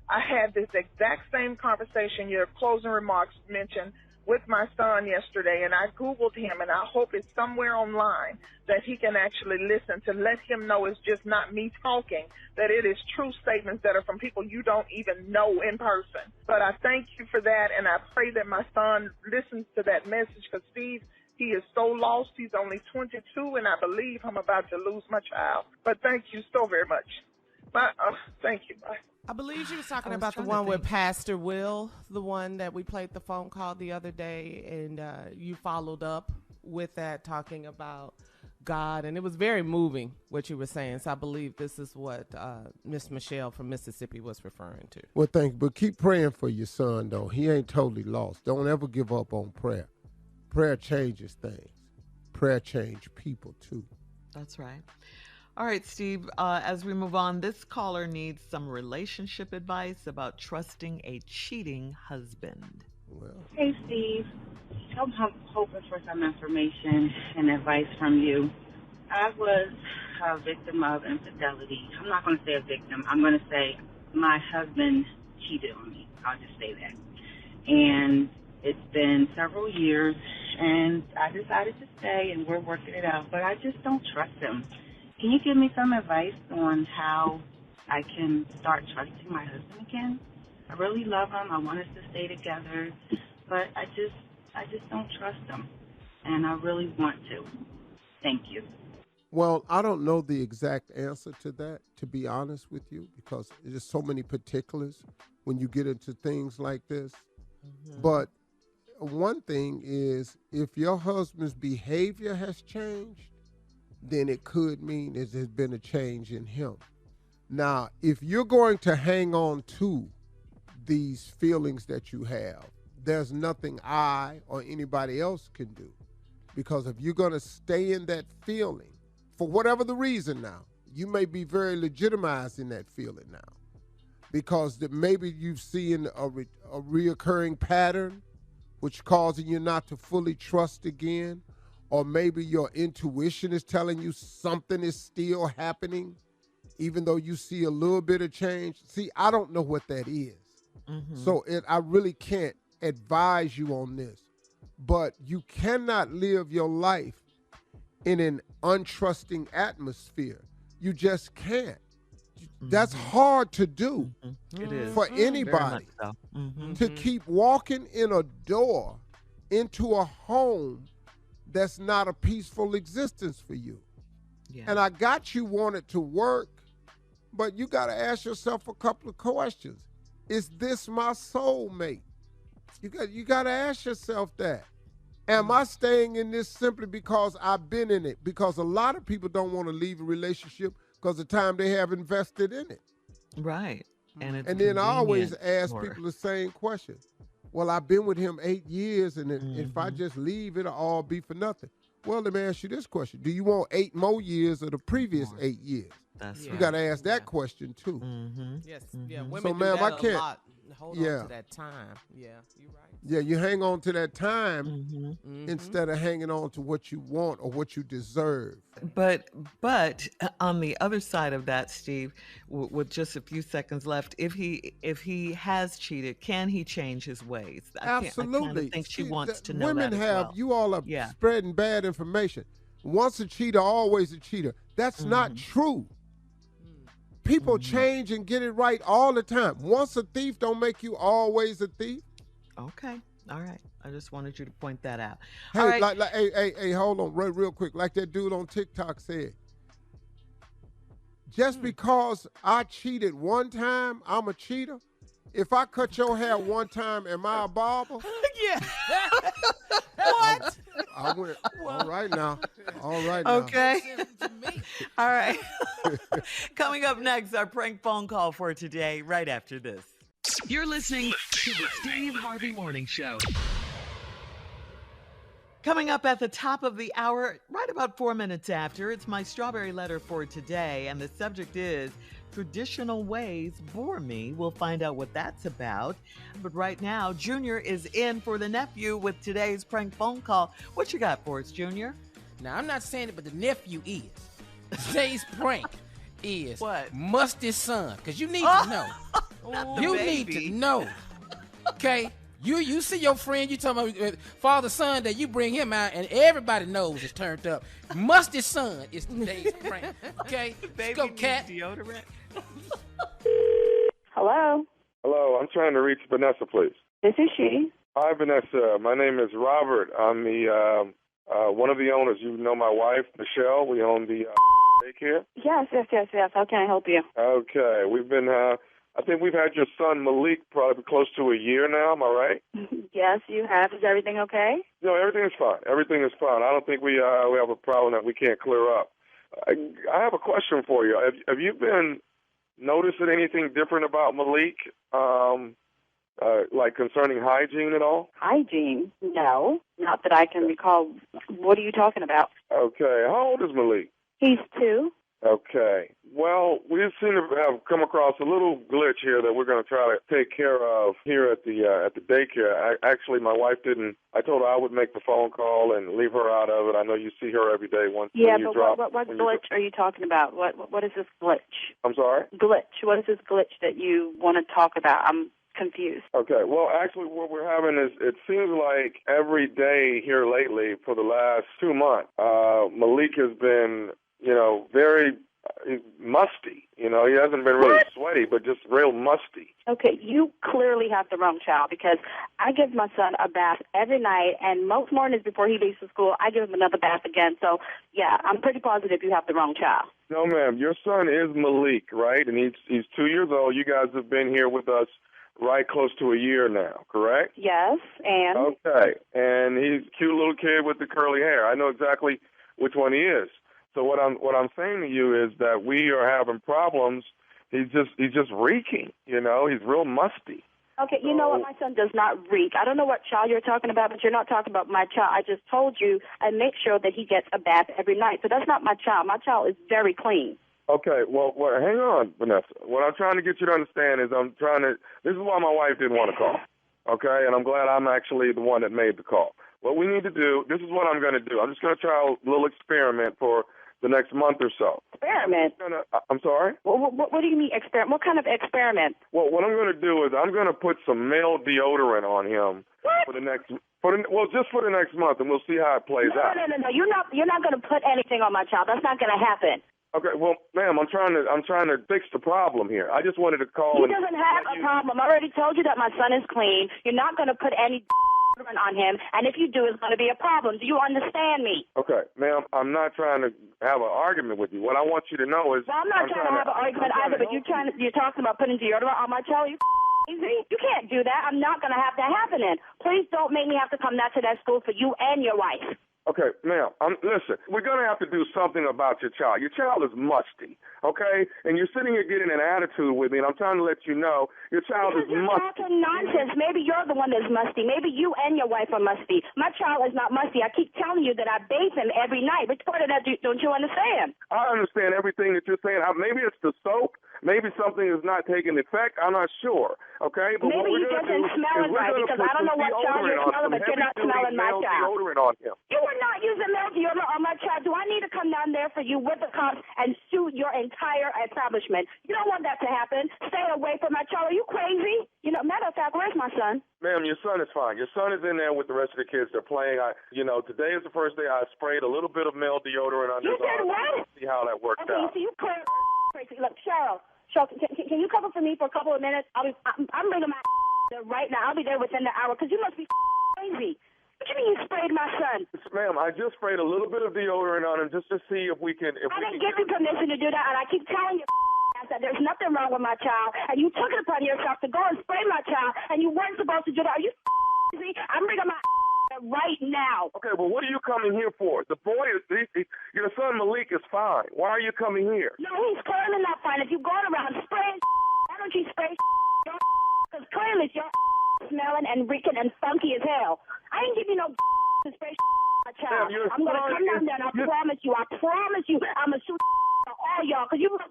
I had this exact same conversation your closing remarks mentioned with my son yesterday, and I Googled him, and I hope it's somewhere online that he can actually listen, to let him know it's just not me talking, that it is true statements that are from people you don't even know in person. But I thank you for that, and I pray that my son listens to that message, because Steve, he is so lost. He's only 22, and I believe I'm about to lose my child. But thank you so very much. Thank you. Bye. I believe she was talking about the one with Pastor Will, the one that we played the phone call the other day, and you followed up with that, talking about God, and it was very moving what you were saying. So I believe this is what Miss Michelle from Mississippi was referring to. Well, thank you. But keep praying for your son, though. He ain't totally lost. Don't ever give up on prayer. Prayer changes things. Prayer changes people, too. That's right. All right, Steve, as we move on, this caller needs some relationship advice about trusting a cheating husband. Well. Hey, Steve. I'm hoping for some information and advice from you. I was a victim of infidelity. I'm not going to say a victim. I'm going to say my husband cheated on me. I'll just say that. And it's been several years, and I decided to stay, and we're working it out, but I just don't trust him. Can you give me some advice on how I can start trusting my husband again? I really love him. I want us to stay together, but I just don't trust him, and I really want to. Thank you. Well, I don't know the exact answer to that, to be honest with you, because there's so many particulars when you get into things like this. Mm-hmm. But one thing is, if your husband's behavior has changed, then it could mean there's been a change in him. Now, if you're going to hang on to these feelings that you have, there's nothing I or anybody else can do. Because if you're going to stay in that feeling, for whatever the reason now, you may be very legitimized in that feeling now. Because maybe you've seen a reoccurring pattern, which causing you not to fully trust again. Or maybe your intuition is telling you something is still happening, even though you see a little bit of change. See, I don't know what that is. Mm-hmm. So I really can't advise you on this. But you cannot live your life in an untrusting atmosphere. You just can't. Mm-hmm. That's hard to do. Mm-hmm. It is. For anybody so. Mm-hmm. to keep walking in a door into a home that's not a peaceful existence for you. Yeah. And I got you want it to work, but you got to ask yourself a couple of questions. Is this my soulmate? You got to ask yourself that. Am I staying in this simply because I've been in it? Because a lot of people don't want to leave a relationship because of the time they have invested in it. Right. And then I always ask people the same question. Well, I've been with him 8 years, and if I just leave, it'll all be for nothing. Well, let me ask you this question. Do you want 8 more years of the previous 8 years? That's You got to ask that question, too. Mm-hmm. Yes, yeah, women so, do ma'am, that I can't. A lot. Hold on to that time. Yeah, you're right. Yeah, you hang on to that time instead of hanging on to what you want or what you deserve. But on the other side of that, Steve, with just a few seconds left, if he has cheated, can he change his ways? Absolutely. I think she wants to know women that as have, well. You all are spreading bad information. Once a cheater, always a cheater. That's not true. People change and get it right all the time. Once a thief don't make you always a thief. Okay. All right. I just wanted you to point that out. Hey, all right. Hey, hold on real quick. Like that dude on TikTok said, just because I cheated one time, I'm a cheater. If I cut your hair one time, am I a barber? Yeah. What? I went, all right now. All right now. Okay. All right. Coming up next, our prank phone call for today, right after this. You're listening to the Steve Harvey Morning Show. Coming up at the top of the hour, right about 4 minutes after, it's my strawberry letter for today, and the subject is traditional ways bore me. We'll find out what that's about. But right now, Junior is in for the nephew with today's prank phone call. What you got for us, Junior? Now, I'm not saying it, but the nephew is. Today's prank is what? Musty's son, because you need to know. You need to know. Okay? You see your friend, you talking about father, son, that you bring him out, and everybody knows it's turned up. Musty's son is today's prank. Okay? Let's go, cat. Deodorant. Hello? Hello, I'm trying to reach Vanessa, please. This is she. Hi, Vanessa. My name is Robert. I'm the one of the owners. You know my wife, Michelle. We own the daycare. Yes. How can I help you? Okay. We've been, I think we've had your son, Malik, probably close to a year now. Am I right? Yes, you have. Is everything okay? No, everything is fine. Everything is fine. I don't think we have a problem that we can't clear up. I have a question for you. Have you been noticing anything different about Malik, like concerning hygiene at all? Hygiene? No, not that I can recall. What are you talking about? Okay. How old is Malik? He's 2. Okay. Well, we seem to have come across a little glitch here that we're going to try to take care of here at the daycare. Actually, my wife didn't. I told her I would make the phone call and leave her out of it. I know you see her every day. What glitch are you talking about? What is this glitch? I'm sorry? Glitch. What is this glitch that you want to talk about? I'm confused. Okay. Well, actually, what we're having is, it seems like every day here lately for the last 2 months, Malik has been, very musty. You know, he hasn't been really sweaty, but just real musty. Okay, you clearly have the wrong child, because I give my son a bath every night, and most mornings before he leaves for school, I give him another bath again. So, yeah, I'm pretty positive you have the wrong child. No, ma'am. Your son is Malik, right? And he's 2 years old. You guys have been here with us right close to a year now, correct? Yes, and? Okay, and he's a cute little kid with the curly hair. I know exactly which one he is. So what I'm saying to you is that we are having problems. He's just reeking, you know. He's real musty. Okay, you know what? My son does not reek. I don't know what child you're talking about, but you're not talking about my child. I just told you I make sure that he gets a bath every night. So that's not my child. My child is very clean. Okay, well, hang on, Vanessa. What I'm trying to get you to understand is this is why my wife didn't want to call, okay? And I'm glad I'm actually the one that made the call. What we need to do, this is what I'm going to do. I'm just going to try a little experiment for the next month or so. Experiment? I'm sorry? What do you mean experiment? What kind of experiment? Well, what I'm going to do is I'm going to put some male deodorant on him for the next just for the next month, and we'll see how it plays out. No. You're not going to put anything on my child. That's not going to happen. Okay, well, ma'am, I'm trying to fix the problem here. I just wanted to call. He doesn't have a problem. I already told you that my son is clean. You're not going to put any on him, and if you do, it's going to be a problem. Do you understand me? Okay, ma'am, I'm not trying to have an argument with you. What I want you to know is... Well, I'm not trying to have an argument either, but you're talking about putting deodorant on my child. You can't do that. I'm not going to have that happening. Please don't make me have to come back to that school for you and your wife. Okay, ma'am, listen, we're going to have to do something about your child. Your child is musty, okay? And you're sitting here getting an attitude with me, and I'm trying to let you know your child is musty. You're talking nonsense. Maybe you're the one that's musty. Maybe you and your wife are musty. My child is not musty. I keep telling you that I bathe him every night. Which part of that don't you understand? I understand everything that you're saying. Maybe it's the soap. Maybe something is not taking effect. I'm not sure, okay? But maybe you just didn't smell it right, because I don't know what child you're smelling, but you're not smelling my child. Deodorant on him. You are not using male deodorant on my child. Do I need to come down there for you with the cops and sue your entire establishment? You don't want that to happen. Stay away from my child. Are you crazy? You know, matter of fact, where's my son? Ma'am, your son is fine. Your son is in there with the rest of the kids. They're playing. Today is the first day I sprayed a little bit of male deodorant on his arm. You did what? See how that worked out. Okay, so you clear crazy. Look, Cheryl, can you cover for me for a couple of minutes? I'm bringing my there right now. I'll be there within the hour, because you must be crazy. What do you mean you sprayed my son? Ma'am, I just sprayed a little bit of deodorant on him just to see if we can... I didn't give you permission to do that, and I keep telling you that there's nothing wrong with my child, and you took it upon yourself to go and spray my child, and you weren't supposed to do that. Are you crazy? I'm bringing my right now. Okay, well, what are you coming here for? The boy is... your son Malik is fine. Why are you coming here? No, he's clearly not fine. If you're going around spraying, why don't you spray because clearly you're smelling and reeking and funky as hell. I ain't give you no to spray my child. I'm going to come down there, and I promise you, I'm going to shoot all y'all, because you look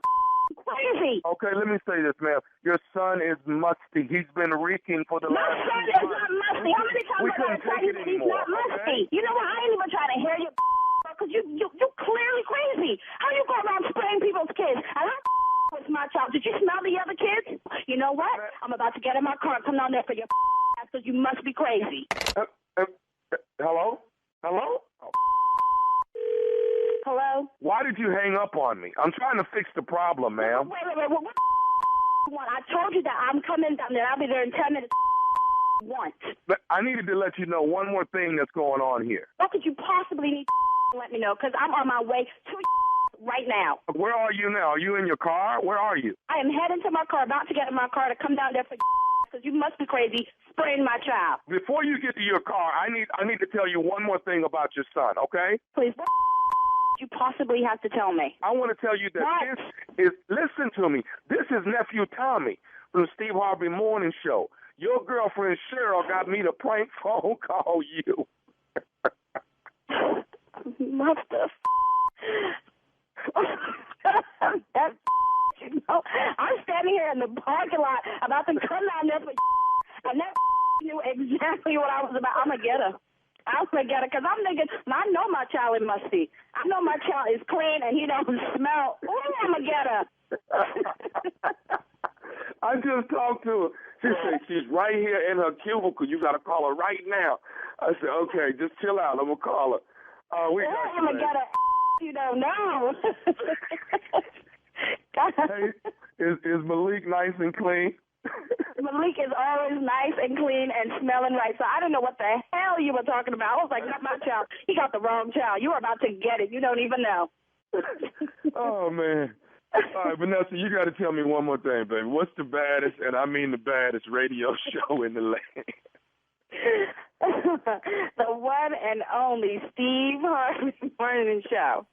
crazy. Okay, let me say this, ma'am. Your son is musty. He's been reeking for the last 2 months. My son is not musty. How many times I tell you that he's not musty? You know what? I ain't even trying to hear you, because you're clearly crazy. How you go around spraying people's kids? And I was my child. Did you smell the other kids? You know what? I'm about to get in my car and come down there for your because you must be crazy. Hello? Hello? Oh. Hello? Why did you hang up on me? I'm trying to fix the problem, ma'am. Wait. What you want? I told you that I'm coming down there. I'll be there in 10 minutes. Once. But I needed to let you know one more thing that's going on here. What could you possibly need to let me know? Because I'm on my way to right now. Where are you now? Are you in your car? Where are you? I am heading to my car, about to get in my car to come down there for because you must be crazy spraying my child. Before you get to your car, I need to tell you one more thing about your son, okay? Please, what you possibly have to tell me? I want to tell you that this is, listen to me, this is Nephew Tommy from the Steve Harvey Morning Show. Your girlfriend Cheryl got me to prank phone call you. What the I'm standing here in the parking lot about to come down there for and that knew exactly what I was about. I'm going to get her. Because I'm thinking, I know my child is musty. I know my child is clean and he don't smell. Ooh, I'm going to get her. I just talked to her. She said she's right here in her cubicle. You got to call her right now. I said, okay, just chill out. I'm going to call her. I'm going to get her. You don't know. Hey, is Malik nice and clean? Malik is always nice and clean and smelling right. So I don't know what the hell you were talking about. I was like, not my child. He got the wrong child. You were about to get it. You don't even know. Oh, man. All right, Vanessa, you got to tell me one more thing, baby. What's the baddest, and I mean the baddest, radio show in the land? The one and only Steve Harvey Morning Show.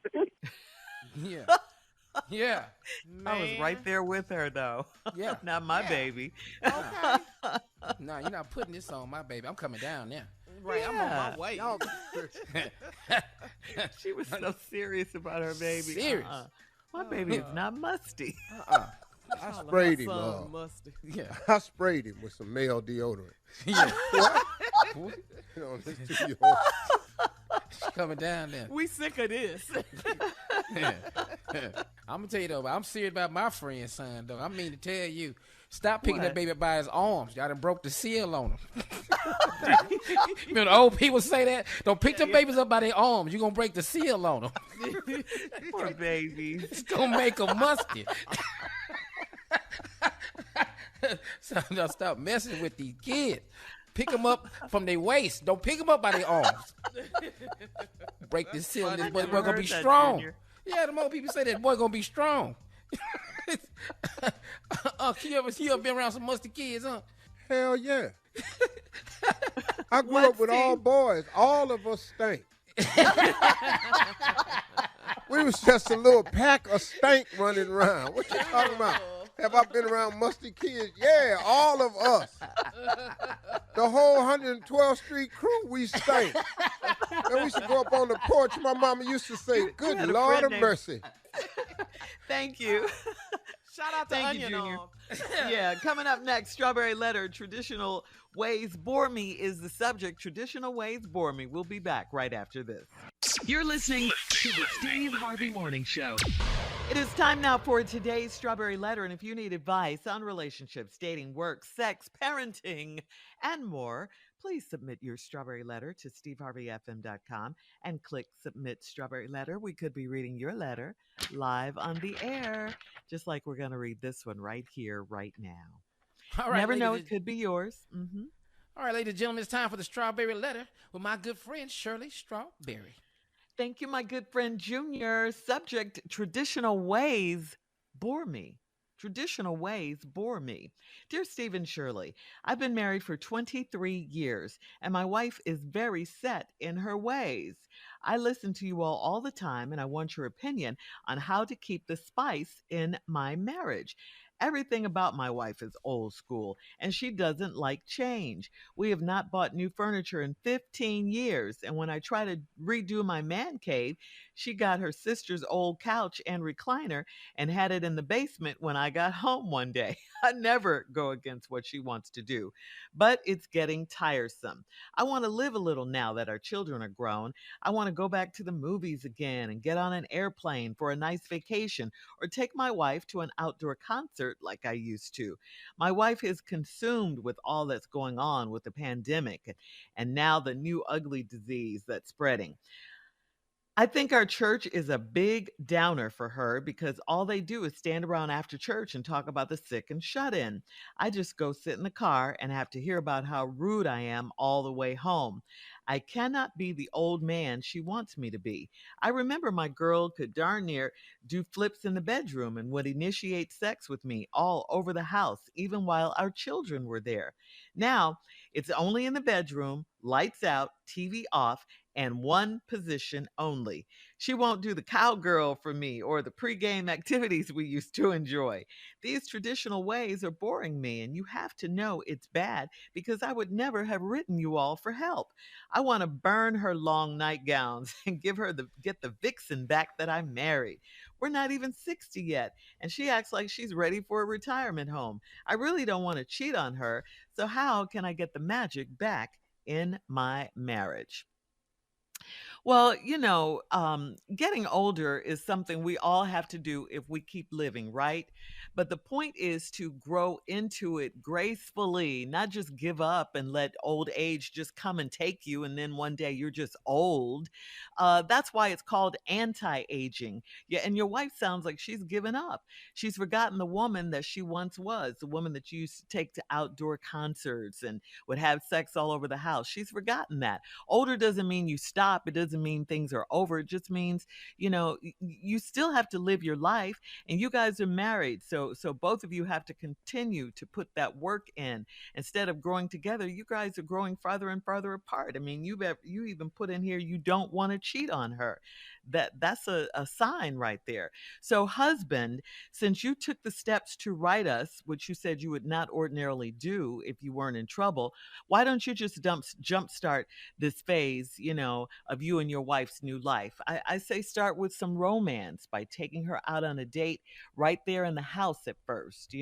Yeah. Yeah. I was right there with her, though. Yeah. Not my baby. Okay. No, you're not putting this on my baby. I'm coming down now. Right, Yeah. I'm on my way. She was so serious about her baby. Serious? My baby is not musty. I sprayed him. Yeah. I sprayed him with some male deodorant. Yeah. What? You know, this 2-year-old. She's coming down there. We sick of this. Yeah. I'm gonna tell you though, I'm serious about my friend's son though. I mean to tell you, stop picking that baby by his arms. Y'all done broke the seal on him. You know the old people say that? Don't pick them babies up by their arms. You're gonna break the seal on them. Poor baby. It's gonna make them musty. So now stop messing with these kids. Pick them up from their waist. Don't pick them up by their arms. Break this seal. This boy gonna be strong. Junior. Yeah, the more people say that boy gonna be strong. You ever been around some musty kids, huh? Hell yeah. I grew up with all boys. All of us stink. We was just a little pack of stank running around. What you talking about? Have I been around musty kids? Yeah, all of us. The whole 112th Street crew, we stank. And we used to go up on the porch. My mama used to say, good Lord of mercy. Thank you. Shout out to Thank Onion you, Junior. On. Yeah, coming up next, Strawberry Letter, Traditional Ways Bore Me is the subject. Traditional Ways Bore Me. We'll be back right after this. You're listening to the Steve Harvey Morning Show. It is time now for today's Strawberry Letter, and if you need advice on relationships, dating, work, sex, parenting, and more, please submit your Strawberry Letter to steveharveyfm.com and click Submit Strawberry Letter. We could be reading your letter live on the air, just like we're going to read this one right here, right now. All right, Never know, it could be yours. Mm-hmm. All right, ladies and gentlemen, it's time for the Strawberry Letter with my good friend, Shirley Strawberry. Thank you, my good friend, Junior. Subject, traditional ways bore me. Traditional ways bore me. Dear Steve and Shirley, I've been married for 23 years, and my wife is very set in her ways. I listen to you all the time, and I want your opinion on how to keep the spice in my marriage. Everything about my wife is old school, and she doesn't like change. We have not bought new furniture in 15 years, and when I try to redo my man cave, she got her sister's old couch and recliner and had it in the basement when I got home one day. I never go against what she wants to do, but it's getting tiresome. I want to live a little now that our children are grown. I want to go back to the movies again and get on an airplane for a nice vacation or take my wife to an outdoor concert like I used to. My wife is consumed with all that's going on with the pandemic and now the new ugly disease that's spreading. I think our church is a big downer for her because all they do is stand around after church and talk about the sick and shut in. I just go sit in the car and have to hear about how rude I am all the way home. I cannot be the old man she wants me to be. I remember my girl could darn near do flips in the bedroom and would initiate sex with me all over the house, even while our children were there. Now, it's only in the bedroom, lights out, TV off, and one position only. She won't do the cowgirl for me or the pregame activities we used to enjoy. These traditional ways are boring me, and you have to know it's bad because I would never have written you all for help. I want to burn her long nightgowns and get the vixen back that I married. We're not even 60 yet, and she acts like she's ready for a retirement home. I really don't want to cheat on her, so how can I get the magic back in my marriage? Well, getting older is something we all have to do if we keep living, right? But the point is to grow into it gracefully, not just give up and let old age just come and take you. And then one day you're just old. That's why it's called anti-aging. Yeah. And your wife sounds like she's given up. She's forgotten the woman that she once was, the woman that you used to take to outdoor concerts and would have sex all over the house. She's forgotten that. Older doesn't mean you stop. It doesn't mean things are over. It just means, you still have to live your life, and you guys are married. So both of you have to continue to put that work in. Instead of growing together, you guys are growing farther and farther apart. I mean, you even put in here, you don't want to cheat on her. That's a sign right there. So husband, since you took the steps to write us, which you said you would not ordinarily do if you weren't in trouble, why don't you just jumpstart this phase, of you and your wife's new life? I say start with some romance by taking her out on a date right there in the house at first,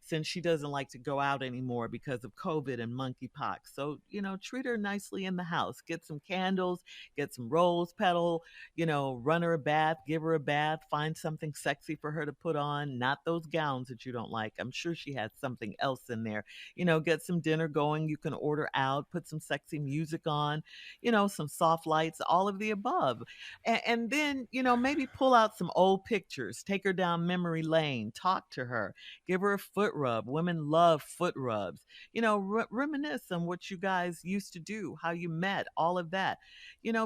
since she doesn't like to go out anymore because of COVID and monkeypox. So, treat her nicely in the house. Get some candles, get some rose petal, run her a bath, give her a bath, find something sexy for her to put on, not those gowns that you don't like. I'm sure she has something else in there. Get some dinner going. You can order out, put some sexy music on, some soft lights, all of the above. And then, maybe pull out some old pictures, take her down memory lane, talk to her, give her a foot rub. Women love foot rubs. Reminisce on what you guys used to do, how you met, all of that.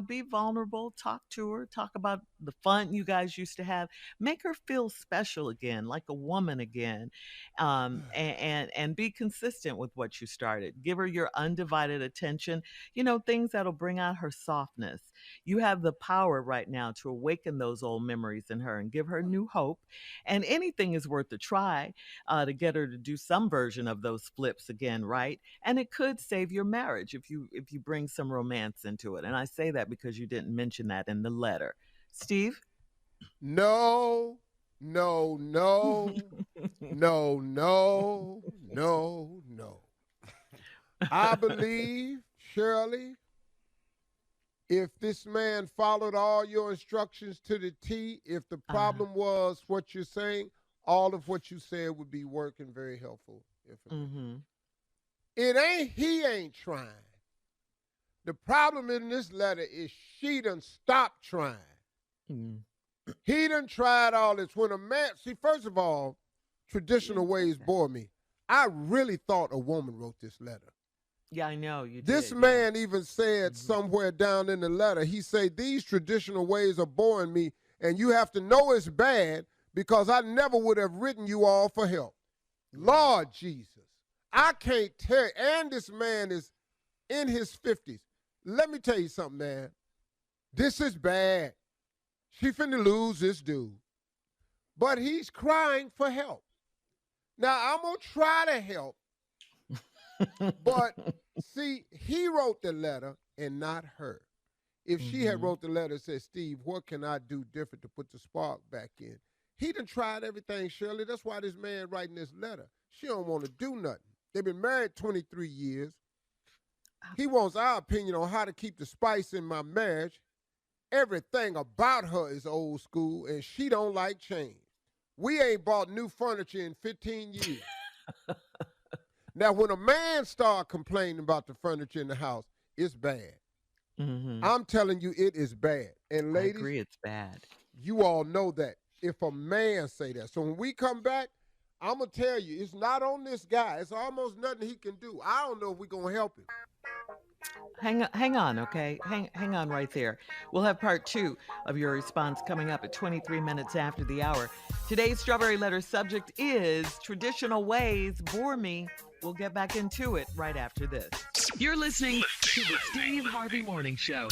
Be vulnerable, talk to her, talk about the fun you guys used to have. Make her feel special again, like a woman again, and be consistent with what you started. Give her your undivided attention, things that'll bring out her softness. You have the power right now to awaken those old memories in her and give her new hope. And anything is worth a try to get her to do some version of those flips again, right? And it could save your marriage if you bring some romance into it. And I say that because you didn't mention that in the letter. Steve? No, no, no, no, no, no, no. I believe, Shirley, if this man followed all your instructions to the T, if the problem was what you're saying, all of what you said would be working very helpful. He ain't trying. The problem in this letter is she done stopped trying. He done tried all this. When a man, first of all, traditional ways bore me. I really thought a woman wrote this letter. Yeah, I know you did. This man even said somewhere down in the letter, he said, these traditional ways are boring me, and you have to know it's bad because I never would have written you all for help. Lord Jesus, I can't tell. And this man is in his 50s. Let me tell you something, man. This is bad. She finna lose this dude. But he's crying for help. Now, I'm going to try to help. But, see, he wrote the letter and not her. If she had wrote the letter and said, Steve, what can I do different to put the spark back in? He done tried everything, Shirley. That's why this man writing this letter. She don't want to do nothing. They've been married 23 years. He wants our opinion on how to keep the spice in my marriage. Everything about her is old school, and she don't like change. We ain't bought new furniture in 15 years. Now, when a man start complaining about the furniture in the house, it's bad. I'm telling you, it is bad. And ladies, I agree, it's bad. You all know that if a man say that. So when we come back, I'm going to tell you, it's not on this guy. It's almost nothing he can do. I don't know if we're going to help him. Hang on, okay? Hang on right there. We'll have part 2 of your response coming up at 23 minutes after the hour. Today's Strawberry Letter subject is traditional ways bore me. We'll get back into it right after this. You're listening to the Steve Harvey Morning Show.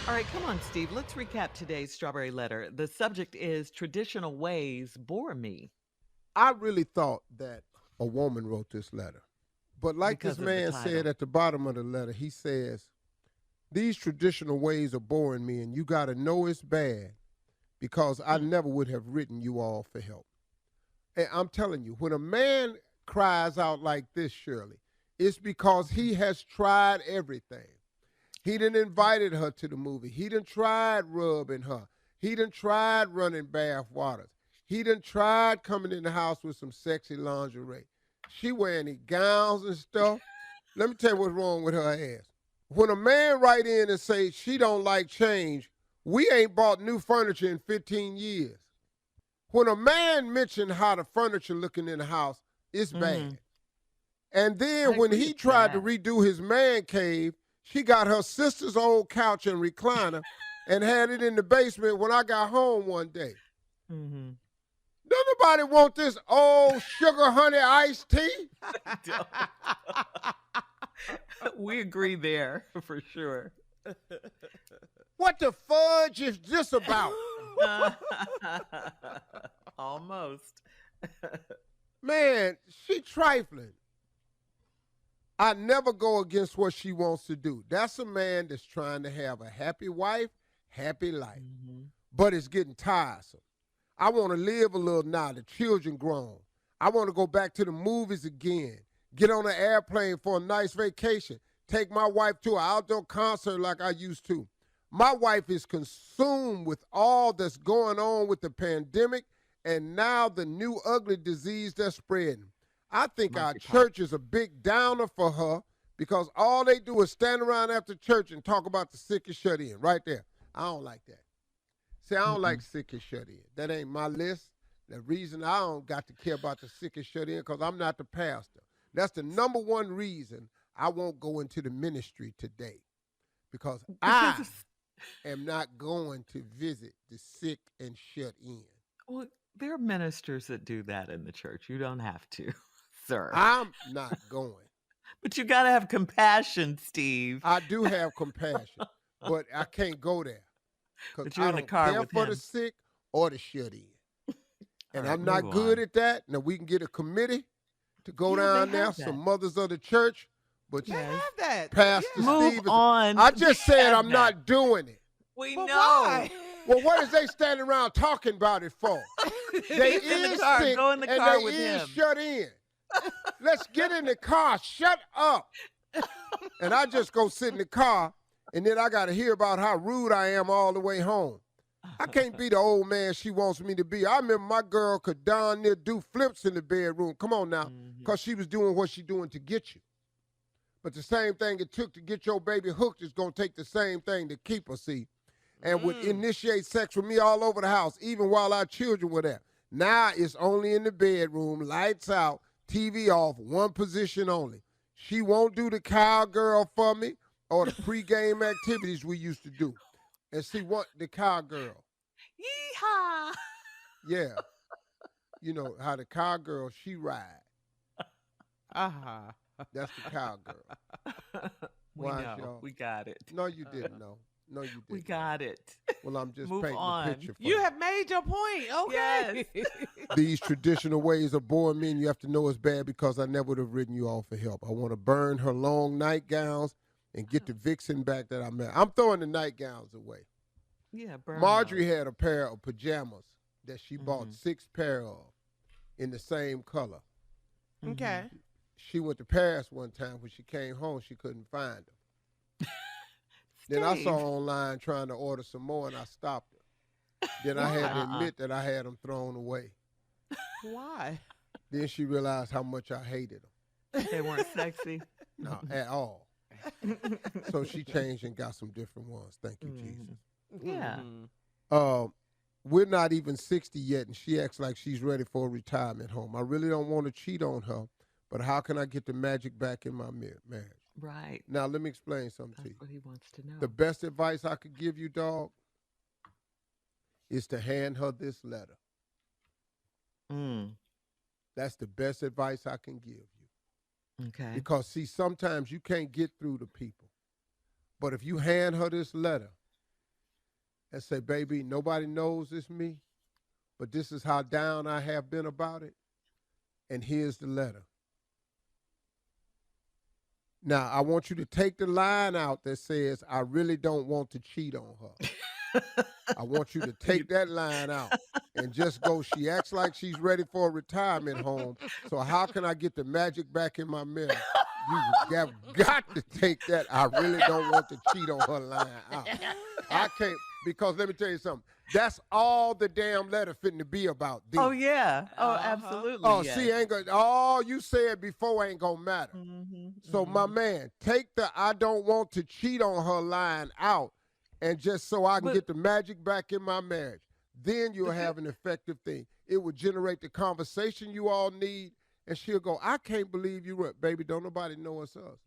All right, come on, Steve. Let's recap today's Strawberry Letter. The subject is traditional ways bore me. I really thought that a woman wrote this letter. But like this man said at the bottom of the letter, he says, these traditional ways are boring me, and you got to know it's bad because I never would have written you all for help. And I'm telling you, when a man cries out like this, Shirley, it's because he has tried everything. He done invited her to the movie. He done tried rubbing her. He done tried running bath waters. He done tried coming in the house with some sexy lingerie. She wearing these gowns and stuff. Let me tell you what's wrong with her ass. When a man write in and say she don't like change, we ain't bought new furniture in 15 years. When a man mentioned how the furniture looking in the house, it's bad. And then when he tried to redo his man cave, she got her sister's old couch and recliner and had it in the basement when I got home one day. Don't nobody want this old sugar honey iced tea? We agree there for sure. What the fudge is this about? Almost. Man, she trifling. I never go against what she wants to do. That's a man that's trying to have a happy wife, happy life. But it's getting tiresome. I want to live a little now. The children grown. I want to go back to the movies again. Get on an airplane for a nice vacation. Take my wife to an outdoor concert like I used to. My wife is consumed with all that's going on with the pandemic and now the new ugly disease that's spreading. I think our church is a big downer for her because all they do is stand around after church and talk about the sick and shut in right there. I don't like that. See, I don't like sick and shut in. That ain't my list. The reason I don't got to care about the sick and shut in because I'm not the pastor. That's the number one reason I won't go into the ministry today because I am not going to visit the sick and shut in. Well, there are ministers that do that in the church. You don't have to, sir. I'm not going. But you got to have compassion, Steve. I do have compassion, but I can't go there because you're I in the don't car care with for him. the sick or the shut in. And right, I'm not move good on. at that. Now, we can get a committee to go Yeah, down they there, have that. some mothers of the church, but They have that. Pastor Move Steve, on. I just They said have I'm that. not doing it. We But know. why? Well, what is they standing around talking about it for? They He's in the is car. sick Go in the and car they with is him. shut in. Let's get in the car. Shut up. And I just go sit in the car, and then I got to hear about how rude I am all the way home. I can't be the old man she wants me to be. I remember my girl could darn near do flips in the bedroom. Come on now, because she was doing what she doing to get you. But the same thing it took to get your baby hooked is going to take the same thing to keep her, see, and would initiate sex with me all over the house, even while our children were there. Now it's only in the bedroom, lights out, TV off, one position only. She won't do the cowgirl for me or the pregame activities we used to do. And see what the cowgirl. Yeehaw. Yeah. You know how the cowgirl, she ride. That's the cowgirl. We Why, know. y'all? We got it. No, you didn't know. No, you didn't. We got it. Well, I'm just Move painting on. the picture for You have made your point. Okay. Yes. These traditional ways of boring men, you have to know it's bad because I never would have written you off for help. I want to burn her long nightgowns and get the vixen back that I met. I'm throwing the nightgowns away. Yeah, burn Marjorie those. had a pair of pajamas that she bought 6 pair of in the same color. Okay. She went to Paris one time. When she came home, she couldn't find them. Then I saw her online trying to order some more, and I stopped her. Then I had to admit that I had them thrown away. Why? Then she realized how much I hated them. They weren't sexy. No, at all. So she changed and got some different ones. Thank you, Jesus. Yeah. We're not even 60 yet, and she acts like she's ready for a retirement home. I really don't want to cheat on her, but how can I get the magic back in my marriage? Right. Now, let me explain something to you. What he wants to know. The best advice I could give you, dog, is to hand her this letter. That's the best advice I can give you. Okay. Because, see, sometimes you can't get through to people. But if you hand her this letter and say, baby, nobody knows it's me, but this is how down I have been about it, and here's the letter. Now, I want you to take the line out that says, I really don't want to cheat on her. I want you to take that line out and just go, she acts like she's ready for a retirement home, so how can I get the magic back in my marriage? You have got to take that. I really don't want to cheat on her line out. I can't, because let me tell you something. That's all the damn letter fitting to be about. D. Oh, yeah. Oh, absolutely. Oh, yes. see, ain't gonna, all you said before ain't going to matter. So, my man, take the I don't want to cheat on her line out, and just so I can get the magic back in my marriage. Then you'll have an effective thing. It will generate the conversation you all need, and she'll go, I can't believe you were, baby, don't nobody know it's us.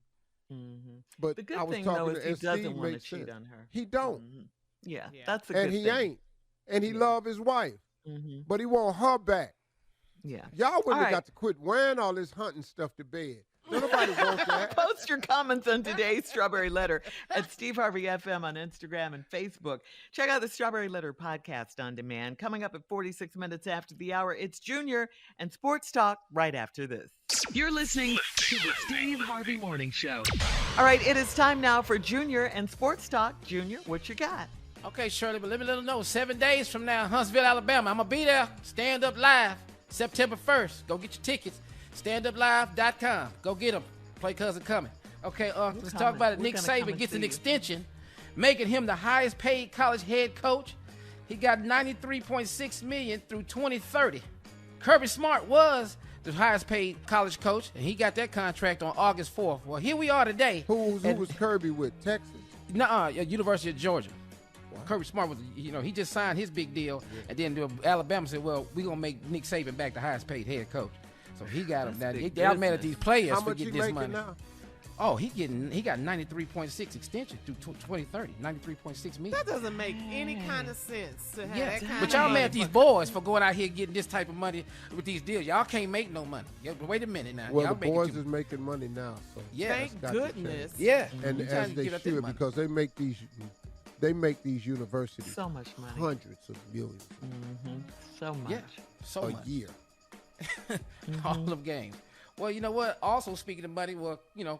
But the good I was thing, talking though, to is he doesn't want to cheat on her. He don't. Yeah, that's a good thing. And he ain't. And he love his wife. But he want her back. Yeah. Y'all wouldn't have got to quit wearing all this hunting stuff to bed. Nobody wants that. Post your comments on today's Strawberry Letter at Steve Harvey FM on Instagram and Facebook. Check out the Strawberry Letter podcast on demand. Coming up at 46 minutes after the hour, it's Junior and Sports Talk right after this. You're listening to the Steve Harvey Morning Show. All right, it is time now for Junior and Sports Talk. Junior, what you got? Okay, Shirley, but let me let them know. 7 days from now, Huntsville, Alabama. I'm going to be there. Stand Up Live, September 1st. Go get your tickets. StandUpLive.com. Go get them. Play Cousin coming. Okay, let's talk about it. Nick Saban gets an extension, making him the highest paid college head coach. He got $93.6 million through 2030. Kirby Smart was the highest paid college coach, and he got that contract on August 4th. Well, here we are today. Who was Kirby with? Texas? University of Georgia. Kirby Smart was, he just signed his big deal, and then Alabama said, well, we're going to make Nick Saban back the highest paid head coach. So he got him down. They're mad at these players for getting this money. Now? Oh, he got 93.6 extension through 2030. 93.6 million. That doesn't make any kind of sense to have that kind but y'all mad at these boys for going out here getting this type of money with these deals. Y'all can't make no money. Wait a minute now. Well, y'all the boys is making money now. So thank goodness. Yeah, and as they should, because they make these universities so much money, hundreds of millions, so much, so much. Year. All of games. Well, you know what? Also, speaking of money,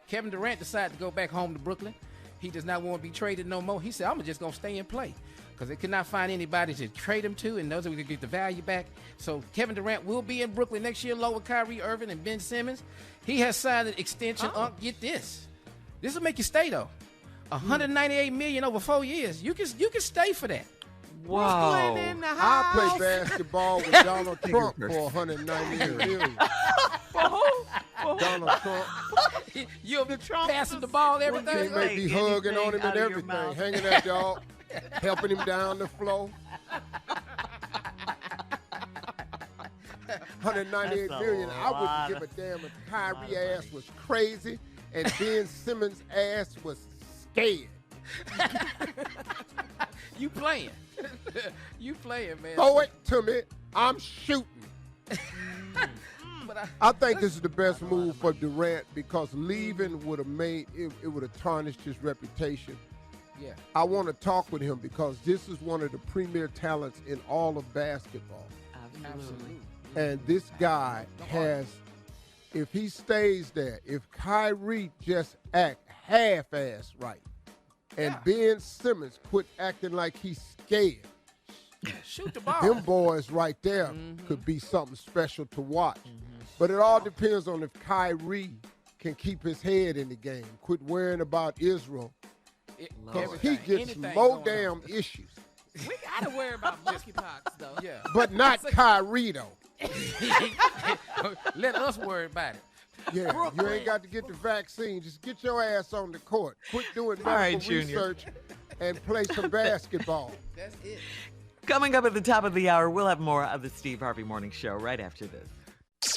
Kevin Durant decided to go back home to Brooklyn. He does not want to be traded no more. He said, I'm just going to stay and play because they could not find anybody to trade him to, and those we could get the value back. So Kevin Durant will be in Brooklyn next year, along with Kyrie Irving and Ben Simmons. He has signed an extension. Get this. This will make you stay, though. $198 million over 4 years. You can stay for that. Wow. I play basketball with Donald Trump for $198 million. For who? Donald Trump. You'll be passing the ball, everything. He may be hugging on him and everything, hanging that dog, helping him down the floor. $198 million. I wouldn't give a damn if Kyrie ass was crazy and Ben Simmons' ass was scared. You playing. You playing, man. Throw it to me. I'm shooting. I think this is the best move for Durant because leaving would have made it would have tarnished his reputation. Yeah. I want to talk with him because this is one of the premier talents in all of basketball. Absolutely. And this guy has, if he stays there, if Kyrie just act half-ass right, and Ben Simmons quit acting like he's scared, shoot the ball. Them boys right there could be something special to watch. But it all depends on if Kyrie can keep his head in the game, quit worrying about Israel, because he gets more damn issues. We got to worry about monkeypox, though. Yeah. But not Kyrie, though. Let us worry about it. Yeah, you ain't got to get the vaccine. Just get your ass on the court. Quit doing medical research and play some basketball. That's it. Coming up at the top of the hour, we'll have more of the Steve Harvey Morning Show right after this.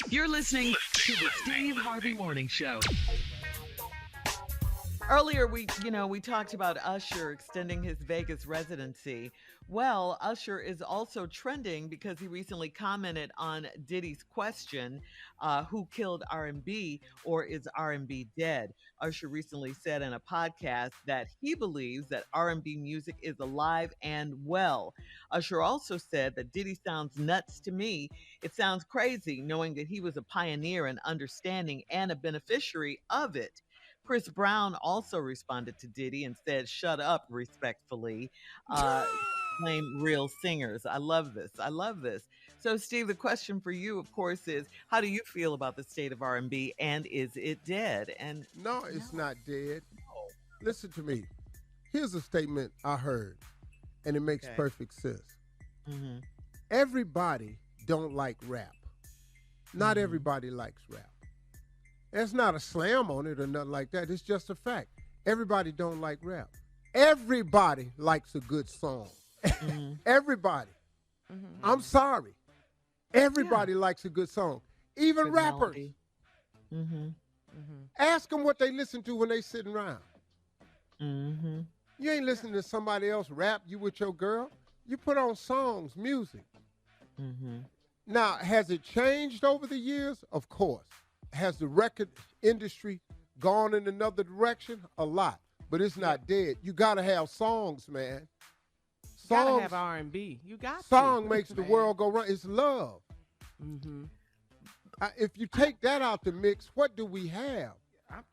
You're listening to the Steve Harvey Morning Show. Earlier, we talked about Usher extending his Vegas residency. Well, Usher is also trending because he recently commented on Diddy's question, who killed R&B, or is R&B dead? Usher recently said in a podcast that he believes that R&B music is alive and well. Usher also said that Diddy sounds nuts to me. It sounds crazy knowing that he was a pioneer in understanding and a beneficiary of it. Chris Brown also responded to Diddy and said, shut up, respectfully. blame real singers. I love this. I love this. So, Steve, the question for you, of course, is how do you feel about the state of R&B, and is it dead? And no, it's not dead. No. Listen to me. Here's a statement I heard, and it makes perfect sense. Mm-hmm. Everybody don't like rap. Not everybody likes rap. There's not a slam on it or nothing like that. It's just a fact. Everybody don't like rap. Everybody likes a good song. Mm-hmm. Everybody. Mm-hmm. I'm sorry. Everybody likes a good song. Even good rappers. Mm-hmm. Mm-hmm. Ask them what they listen to when they sitting around. Mm-hmm. You ain't listening to somebody else rap you with your girl. You put on songs, music. Mm-hmm. Now, has it changed over the years? Of course. Has the record industry gone in another direction? A lot. But it's not dead. You got to have songs, man. You got to have R&B. You got Song makes the world go round. It's love. Mm-hmm. If you take that out the mix, what do we have?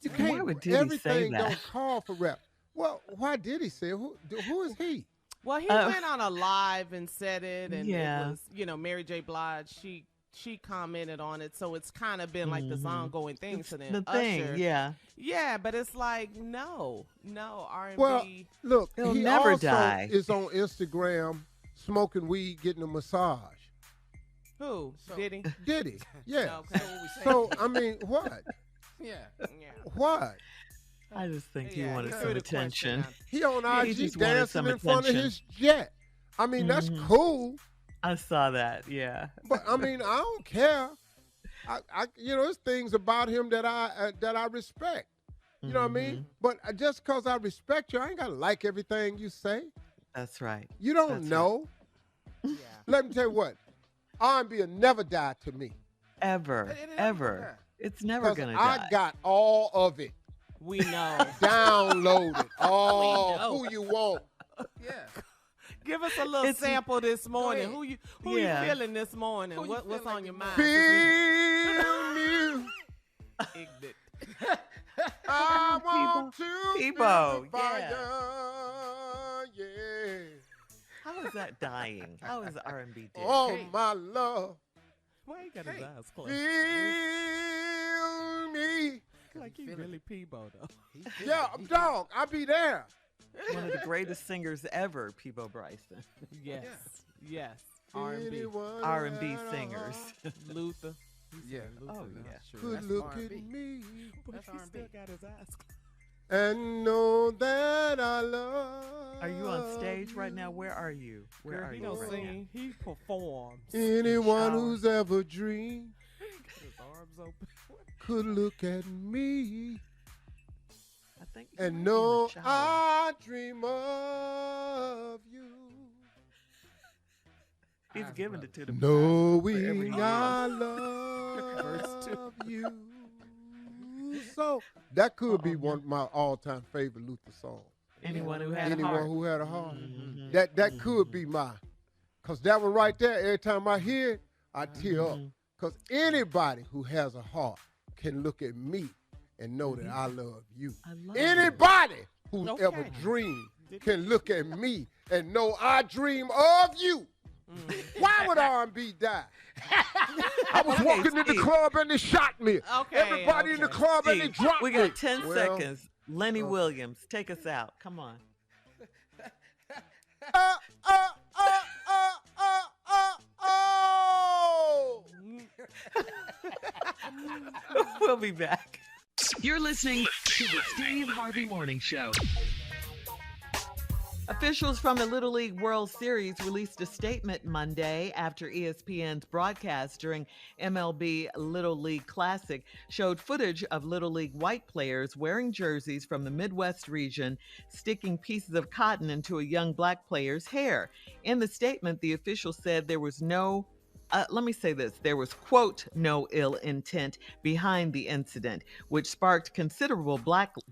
You can't. Why would Diddy everything say that? Don't call for rap. Well, why did he say it? Who is he? Well, he went on a live and said it, and it was, Mary J. Blige, she commented on it, so it's kind of been like this ongoing thing. It's so then the Usher, thing, yeah, but it's like no R&B. Well, look, He'll he never also die. is on Instagram smoking weed, getting a massage. Who? Diddy? Diddy, yeah. Okay. So I mean, what? Yeah. What? I just think he wanted some attention. He on IG just wanted dancing some in front of attention. his jet. I mean, that's cool. I saw that, yeah. But I mean, I don't care. I there's things about him that I respect. You know what I mean? But just because I respect you, I ain't gotta like everything you say. That's right. You don't know. Right. Yeah. Let me tell you what, R&B will never die to me. Ever. It's never gonna die. I got all of it. We know. Downloaded. Who you want? Yeah. Give us a little sample this morning. Who you feeling this morning? What's on your mind? Feel me. I want to Peebo. feel the fire. Yeah. How is that dying? How is R&B dead? Oh, my love. Why you got his eyes closed? Feel me. Like he really Peebo though. Yeah, dog. I'll be there. One of the greatest singers ever, Peebo Bryson. Yes. R&B singers. Luther. Yeah. Oh yeah. Sure. Could That's look R&B. at me But he still got his eyes closed. and know that I love. Are you on stage right now? Where are you? Where are He you? don't right sing. He performs. Anyone who's ever dreamed His arms open. could look at me I think and know I dream of you. He's giving it to them. Knowing I love you. So that could be one of my all-time favorite Luther songs. Anyone who had a Anyone heart. who had a heart. That could be mine. Because that one right there, every time I hear it, I tear up. Because anybody who has a heart can look at me and know that I love you. Anybody who's ever dreamed can look at me and know I dream of you. Why would R&B die? I was walking in the club and they shot me. Everybody in the club and they dropped me. We got 10 seconds. Lenny Williams, take us out. Come on. We'll be back. You're listening to the Steve Harvey Morning Show. Officials from the Little League World Series released a statement Monday after ESPN's broadcast during MLB Little League Classic showed footage of Little League white players wearing jerseys from the Midwest region, sticking pieces of cotton into a young black player's hair. In the statement, the official said there was there was, quote, no ill intent behind the incident, which sparked considerable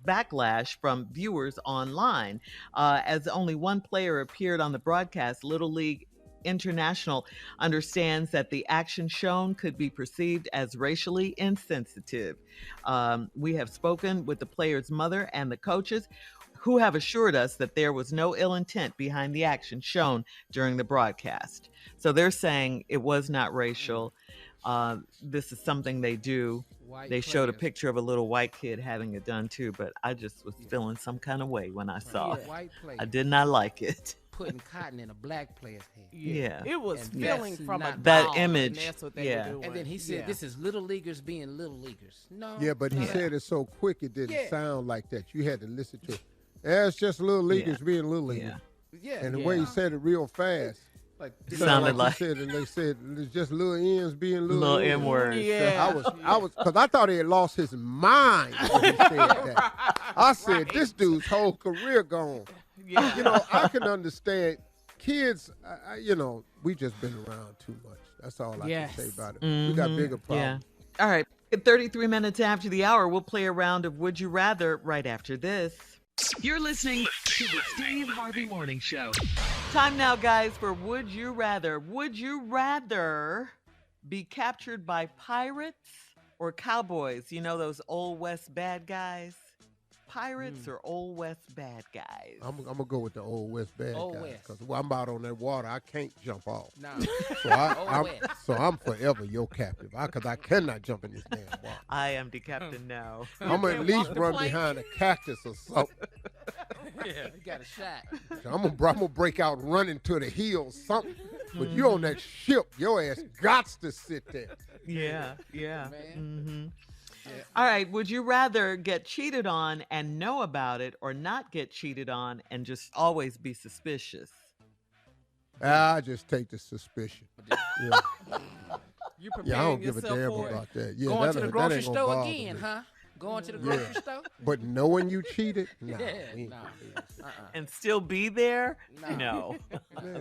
backlash from viewers online. As only one player appeared on the broadcast, Little League International understands that the action shown could be perceived as racially insensitive. We have spoken with the player's mother and the coaches, who have assured us that there was no ill intent behind the action shown during the broadcast. So they're saying it was not racial. This is something they do. They showed a picture of a little white kid having it done too, but I just was feeling some kind of way when I saw it. I did not like it. Putting cotton in a black player's head. Yeah. It was feeling from a that dog, image. And that's what they were doing. And then he said, this is little leaguers being little leaguers. No. Yeah, but he said it so quick it didn't sound like that. You had to listen to it. Yeah, it's just little leaguers being little leaguers. Yeah. And the way he said it real fast. Like sounded like he said, and they said it's just little ends being little M words. Yeah. I was, because I thought he had lost his mind when he said that. I said, this dude's whole career gone. Yeah. You know, I can understand kids. You know, we just been around too much. That's all I can say about it. We got bigger problems. Yeah. All right. At 33 minutes after the hour, we'll play a round of Would You Rather right after this. You're listening to the Steve Harvey Morning Show. Time now, guys, for Would You Rather. Would you rather be captured by pirates or cowboys? You know those Old West bad guys? Pirates or Old West bad guys? I'm going to go with the Old West bad guys. Because I'm out on that water. I can't jump off. No. So I'm forever your captive. Because I cannot jump in this damn water. I am the captain now. I'm going to at least run behind a cactus or something. Yeah, you got a shot. I'm gonna break out running to the hills, something. But you on that ship, your ass gots to sit there. Yeah. All right, would you rather get cheated on and know about it, or not get cheated on and just always be suspicious? I just take the suspicion. Yeah. I don't give a damn about that. Yeah, going to the grocery store again, huh? Going to the grocery store? But knowing you cheated? Nah. And still be there? No.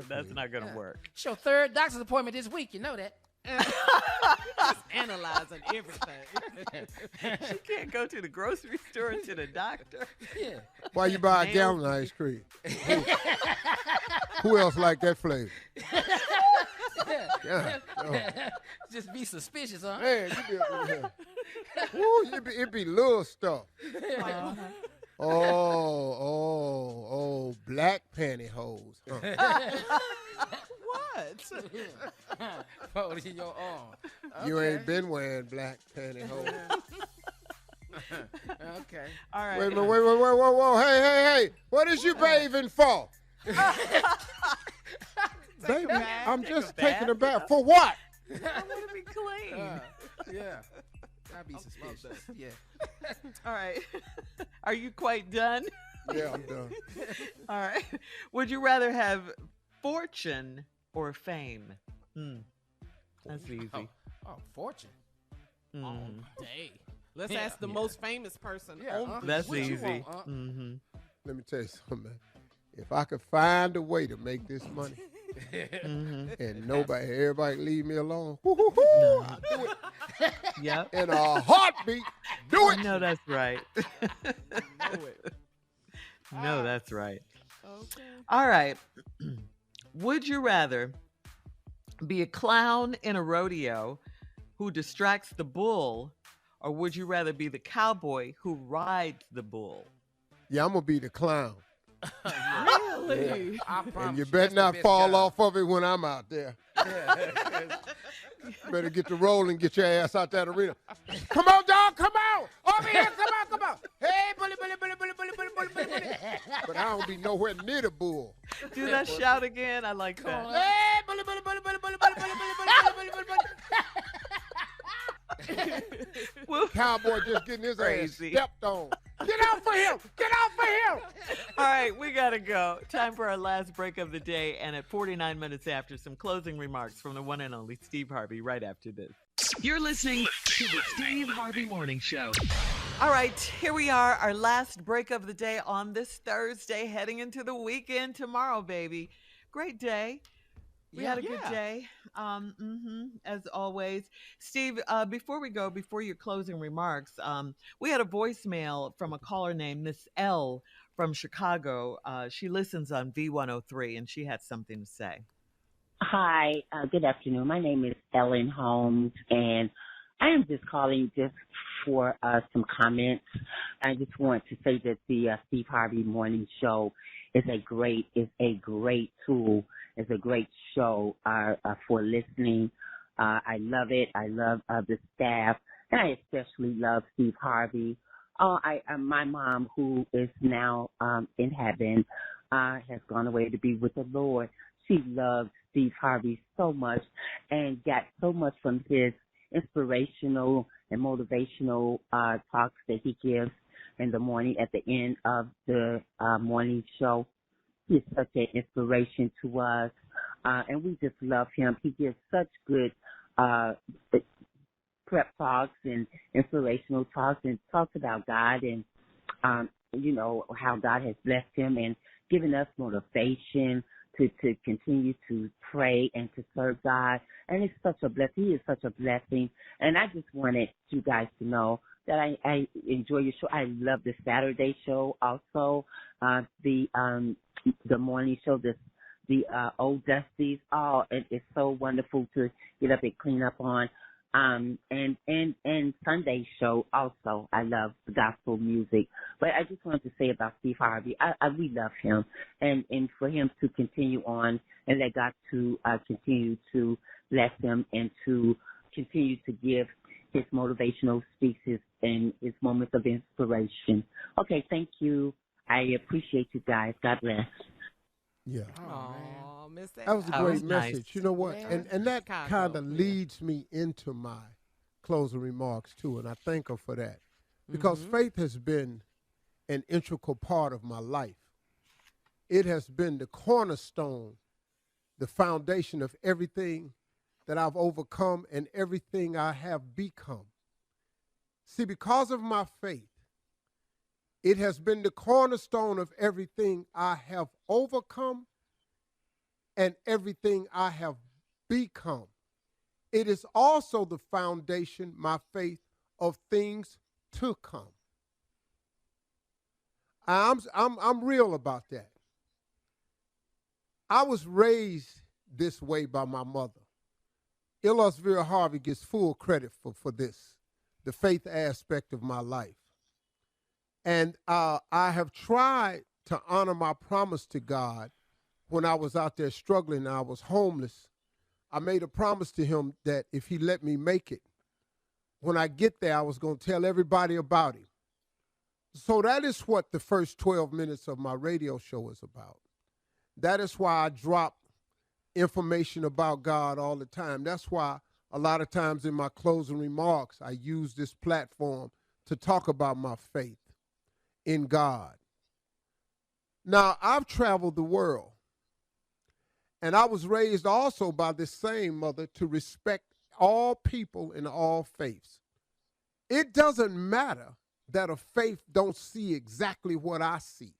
That's not going to work. It's your third doctor's appointment this week. You know that. Just analyzing everything. She can't go to the grocery store and to the doctor. Yeah. Why you buy a gallon of ice cream? Who else like that flavor? Yeah. Just be suspicious, huh? Man, it be little stuff. Oh, black pantyhose. What? Fold in your arm. Okay. You ain't been wearing black pantyhose. Okay. All right. Wait, whoa. Hey. What is you bathing for? Baby, I'm just taking a bath. For what? I want to be clean. Yeah. I'd be suspicious. Yeah. All right. Are you quite done? Yeah, I'm done. All right. Would you rather have fortune or fame? That's easy. Oh, fortune. Oh, dang. Let's ask the most famous person. That's easy. Let me tell you something, man. If I could find a way to make this money and everybody leave me alone, I'll do it. Yep. In a heartbeat, do it. No, that's right. No, that's right. Okay. All right. Would you rather be a clown in a rodeo who distracts the bull, or would you rather be the cowboy who rides the bull? Yeah, I'm going to be the clown. Really? Yeah. And you better not fall off of it when I'm out there. Better get the roll and get your ass out that arena. Come on, dog, come on. Over here, come on. Hey, bully. But I don't be nowhere near the bull. Do that shout again. I like that. Hey, bully. Cowboy just getting his ass stepped on. Get out for him! All right, we gotta go. Time for our last break of the day, and at 49 minutes after, some closing remarks from the one and only Steve Harvey right after this. You're listening to the Steve Harvey Morning Show. All right, here we are, our last break of the day on this Thursday, heading into the weekend tomorrow, baby. Great day. We had a good day, as always. Steve, before your closing remarks, we had a voicemail from a caller named Miss L from Chicago. She listens on V103, and she had something to say. Hi, good afternoon. My name is Ellen Holmes, and I am just calling just for some comments. I just want to say that the Steve Harvey Morning Show is a great tool. It's a great show for listening. I love it. I love the staff, and I especially love Steve Harvey. My mom, who is now in heaven, has gone away to be with the Lord. She loved Steve Harvey so much and got so much from his inspirational and motivational talks that he gives in the morning at the end of the morning show. He's such an inspiration to us, and we just love him. He gives such good prep talks and inspirational talks and talks about God and, how God has blessed him and given us motivation to continue to pray and to serve God. And it's such a blessing. He is such a blessing. And I just wanted you guys to know that I enjoy your show. I love the Saturday show also, the morning show, the old dusties. Oh, it's so wonderful to get up and clean up on. And Sunday show also. I love the gospel music. But I just wanted to say about Steve Harvey, we love him, and for him to continue on and let God to continue to bless him and to continue to give his motivational speeches and his moments of inspiration. Okay, thank you. I appreciate you guys. God bless. Yeah. Oh, Miss that was a great message. Nice. You know what? Yeah. And that Chicago. kind of leads me into my closing remarks, too, and I thank her for that. Because faith has been an integral part of my life. It has been the cornerstone, the foundation of everything that I've overcome and everything I have become. See, because of my faith, it has been the cornerstone of everything I have overcome and everything I have become. It is also the foundation, my faith, of things to come. I'm real about that. I was raised this way by my mother. LLWS Harvey gets full credit for this, the faith aspect of my life. And I have tried to honor my promise to God when I was out there struggling and I was homeless. I made a promise to him that if he let me make it, when I get there, I was going to tell everybody about him. So that is what the first 12 minutes of my radio show is about. That is why I drop information about God all the time. That's why a lot of times in my closing remarks, I use this platform to talk about my faith in God. Now, I've traveled the world, and I was raised also by this same mother to respect all people in all faiths. It doesn't matter that a faith don't see exactly what I see.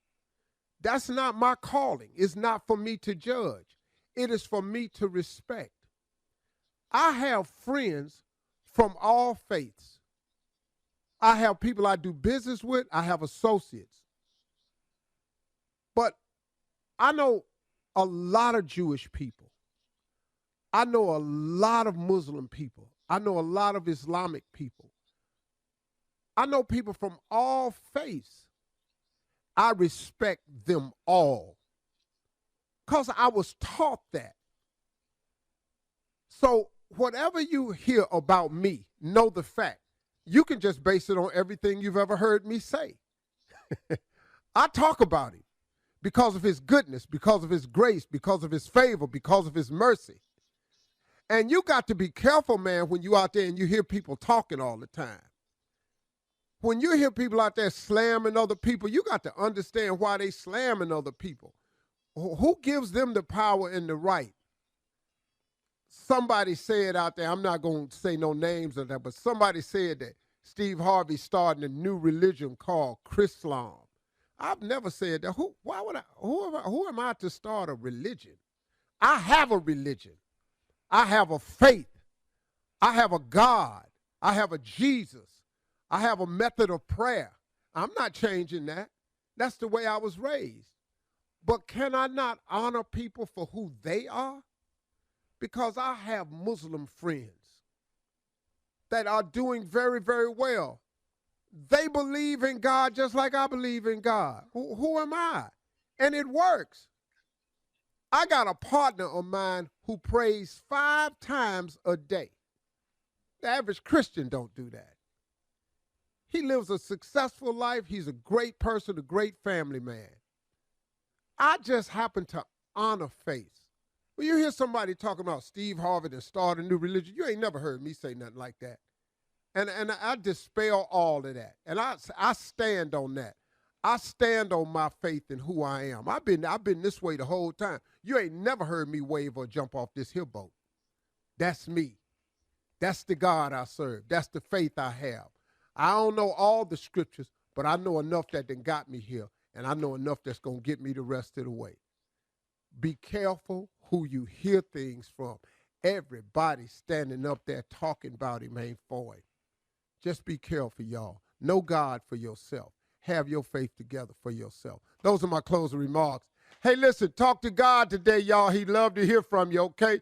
That's not my calling. It's not for me to judge. It is for me to respect. I have friends from all faiths. I have people I do business with. I have associates. But I know a lot of Jewish people. I know a lot of Muslim people. I know a lot of Islamic people. I know people from all faiths. I respect them all because I was taught that. So whatever you hear about me, know the fact. You can just base it on everything you've ever heard me say. I talk about him because of his goodness, because of his grace, because of his favor, because of his mercy. And you got to be careful, man, when you out there and you hear people talking all the time. When you hear people out there slamming other people, you got to understand why they slamming other people. Who gives them the power and the right? Somebody said out there, I'm not going to say no names of that, but somebody said that Steve Harvey starting a new religion called Chrislam. I've never said that. Who am I to start a religion? I have a religion. I have a faith. I have a God. I have a Jesus. I have a method of prayer. I'm not changing that. That's the way I was raised. But can I not honor people for who they are? Because I have Muslim friends that are doing very, very well. They believe in God just like I believe in God. Who am I? And it works. I got a partner of mine who prays 5 times a day. The average Christian don't do that. He lives a successful life. He's a great person, a great family man. I just happen to honor faith. When you hear somebody talking about Steve Harvey and start a new religion, you ain't never heard me say nothing like that. And I dispel all of that. And I stand on that. I stand on my faith in who I am. I've been this way the whole time. You ain't never heard me wave or jump off this here boat. That's me. That's the God I serve. That's the faith I have. I don't know all the scriptures, but I know enough that done got me here, and I know enough that's going to get me the rest of the way. Be careful who you hear things from. Everybody standing up there talking about him ain't for him. Just be careful, y'all. Know God for yourself. Have your faith together for yourself. Those are my closing remarks. Hey, listen, talk to God today, y'all. He'd love to hear from you, okay?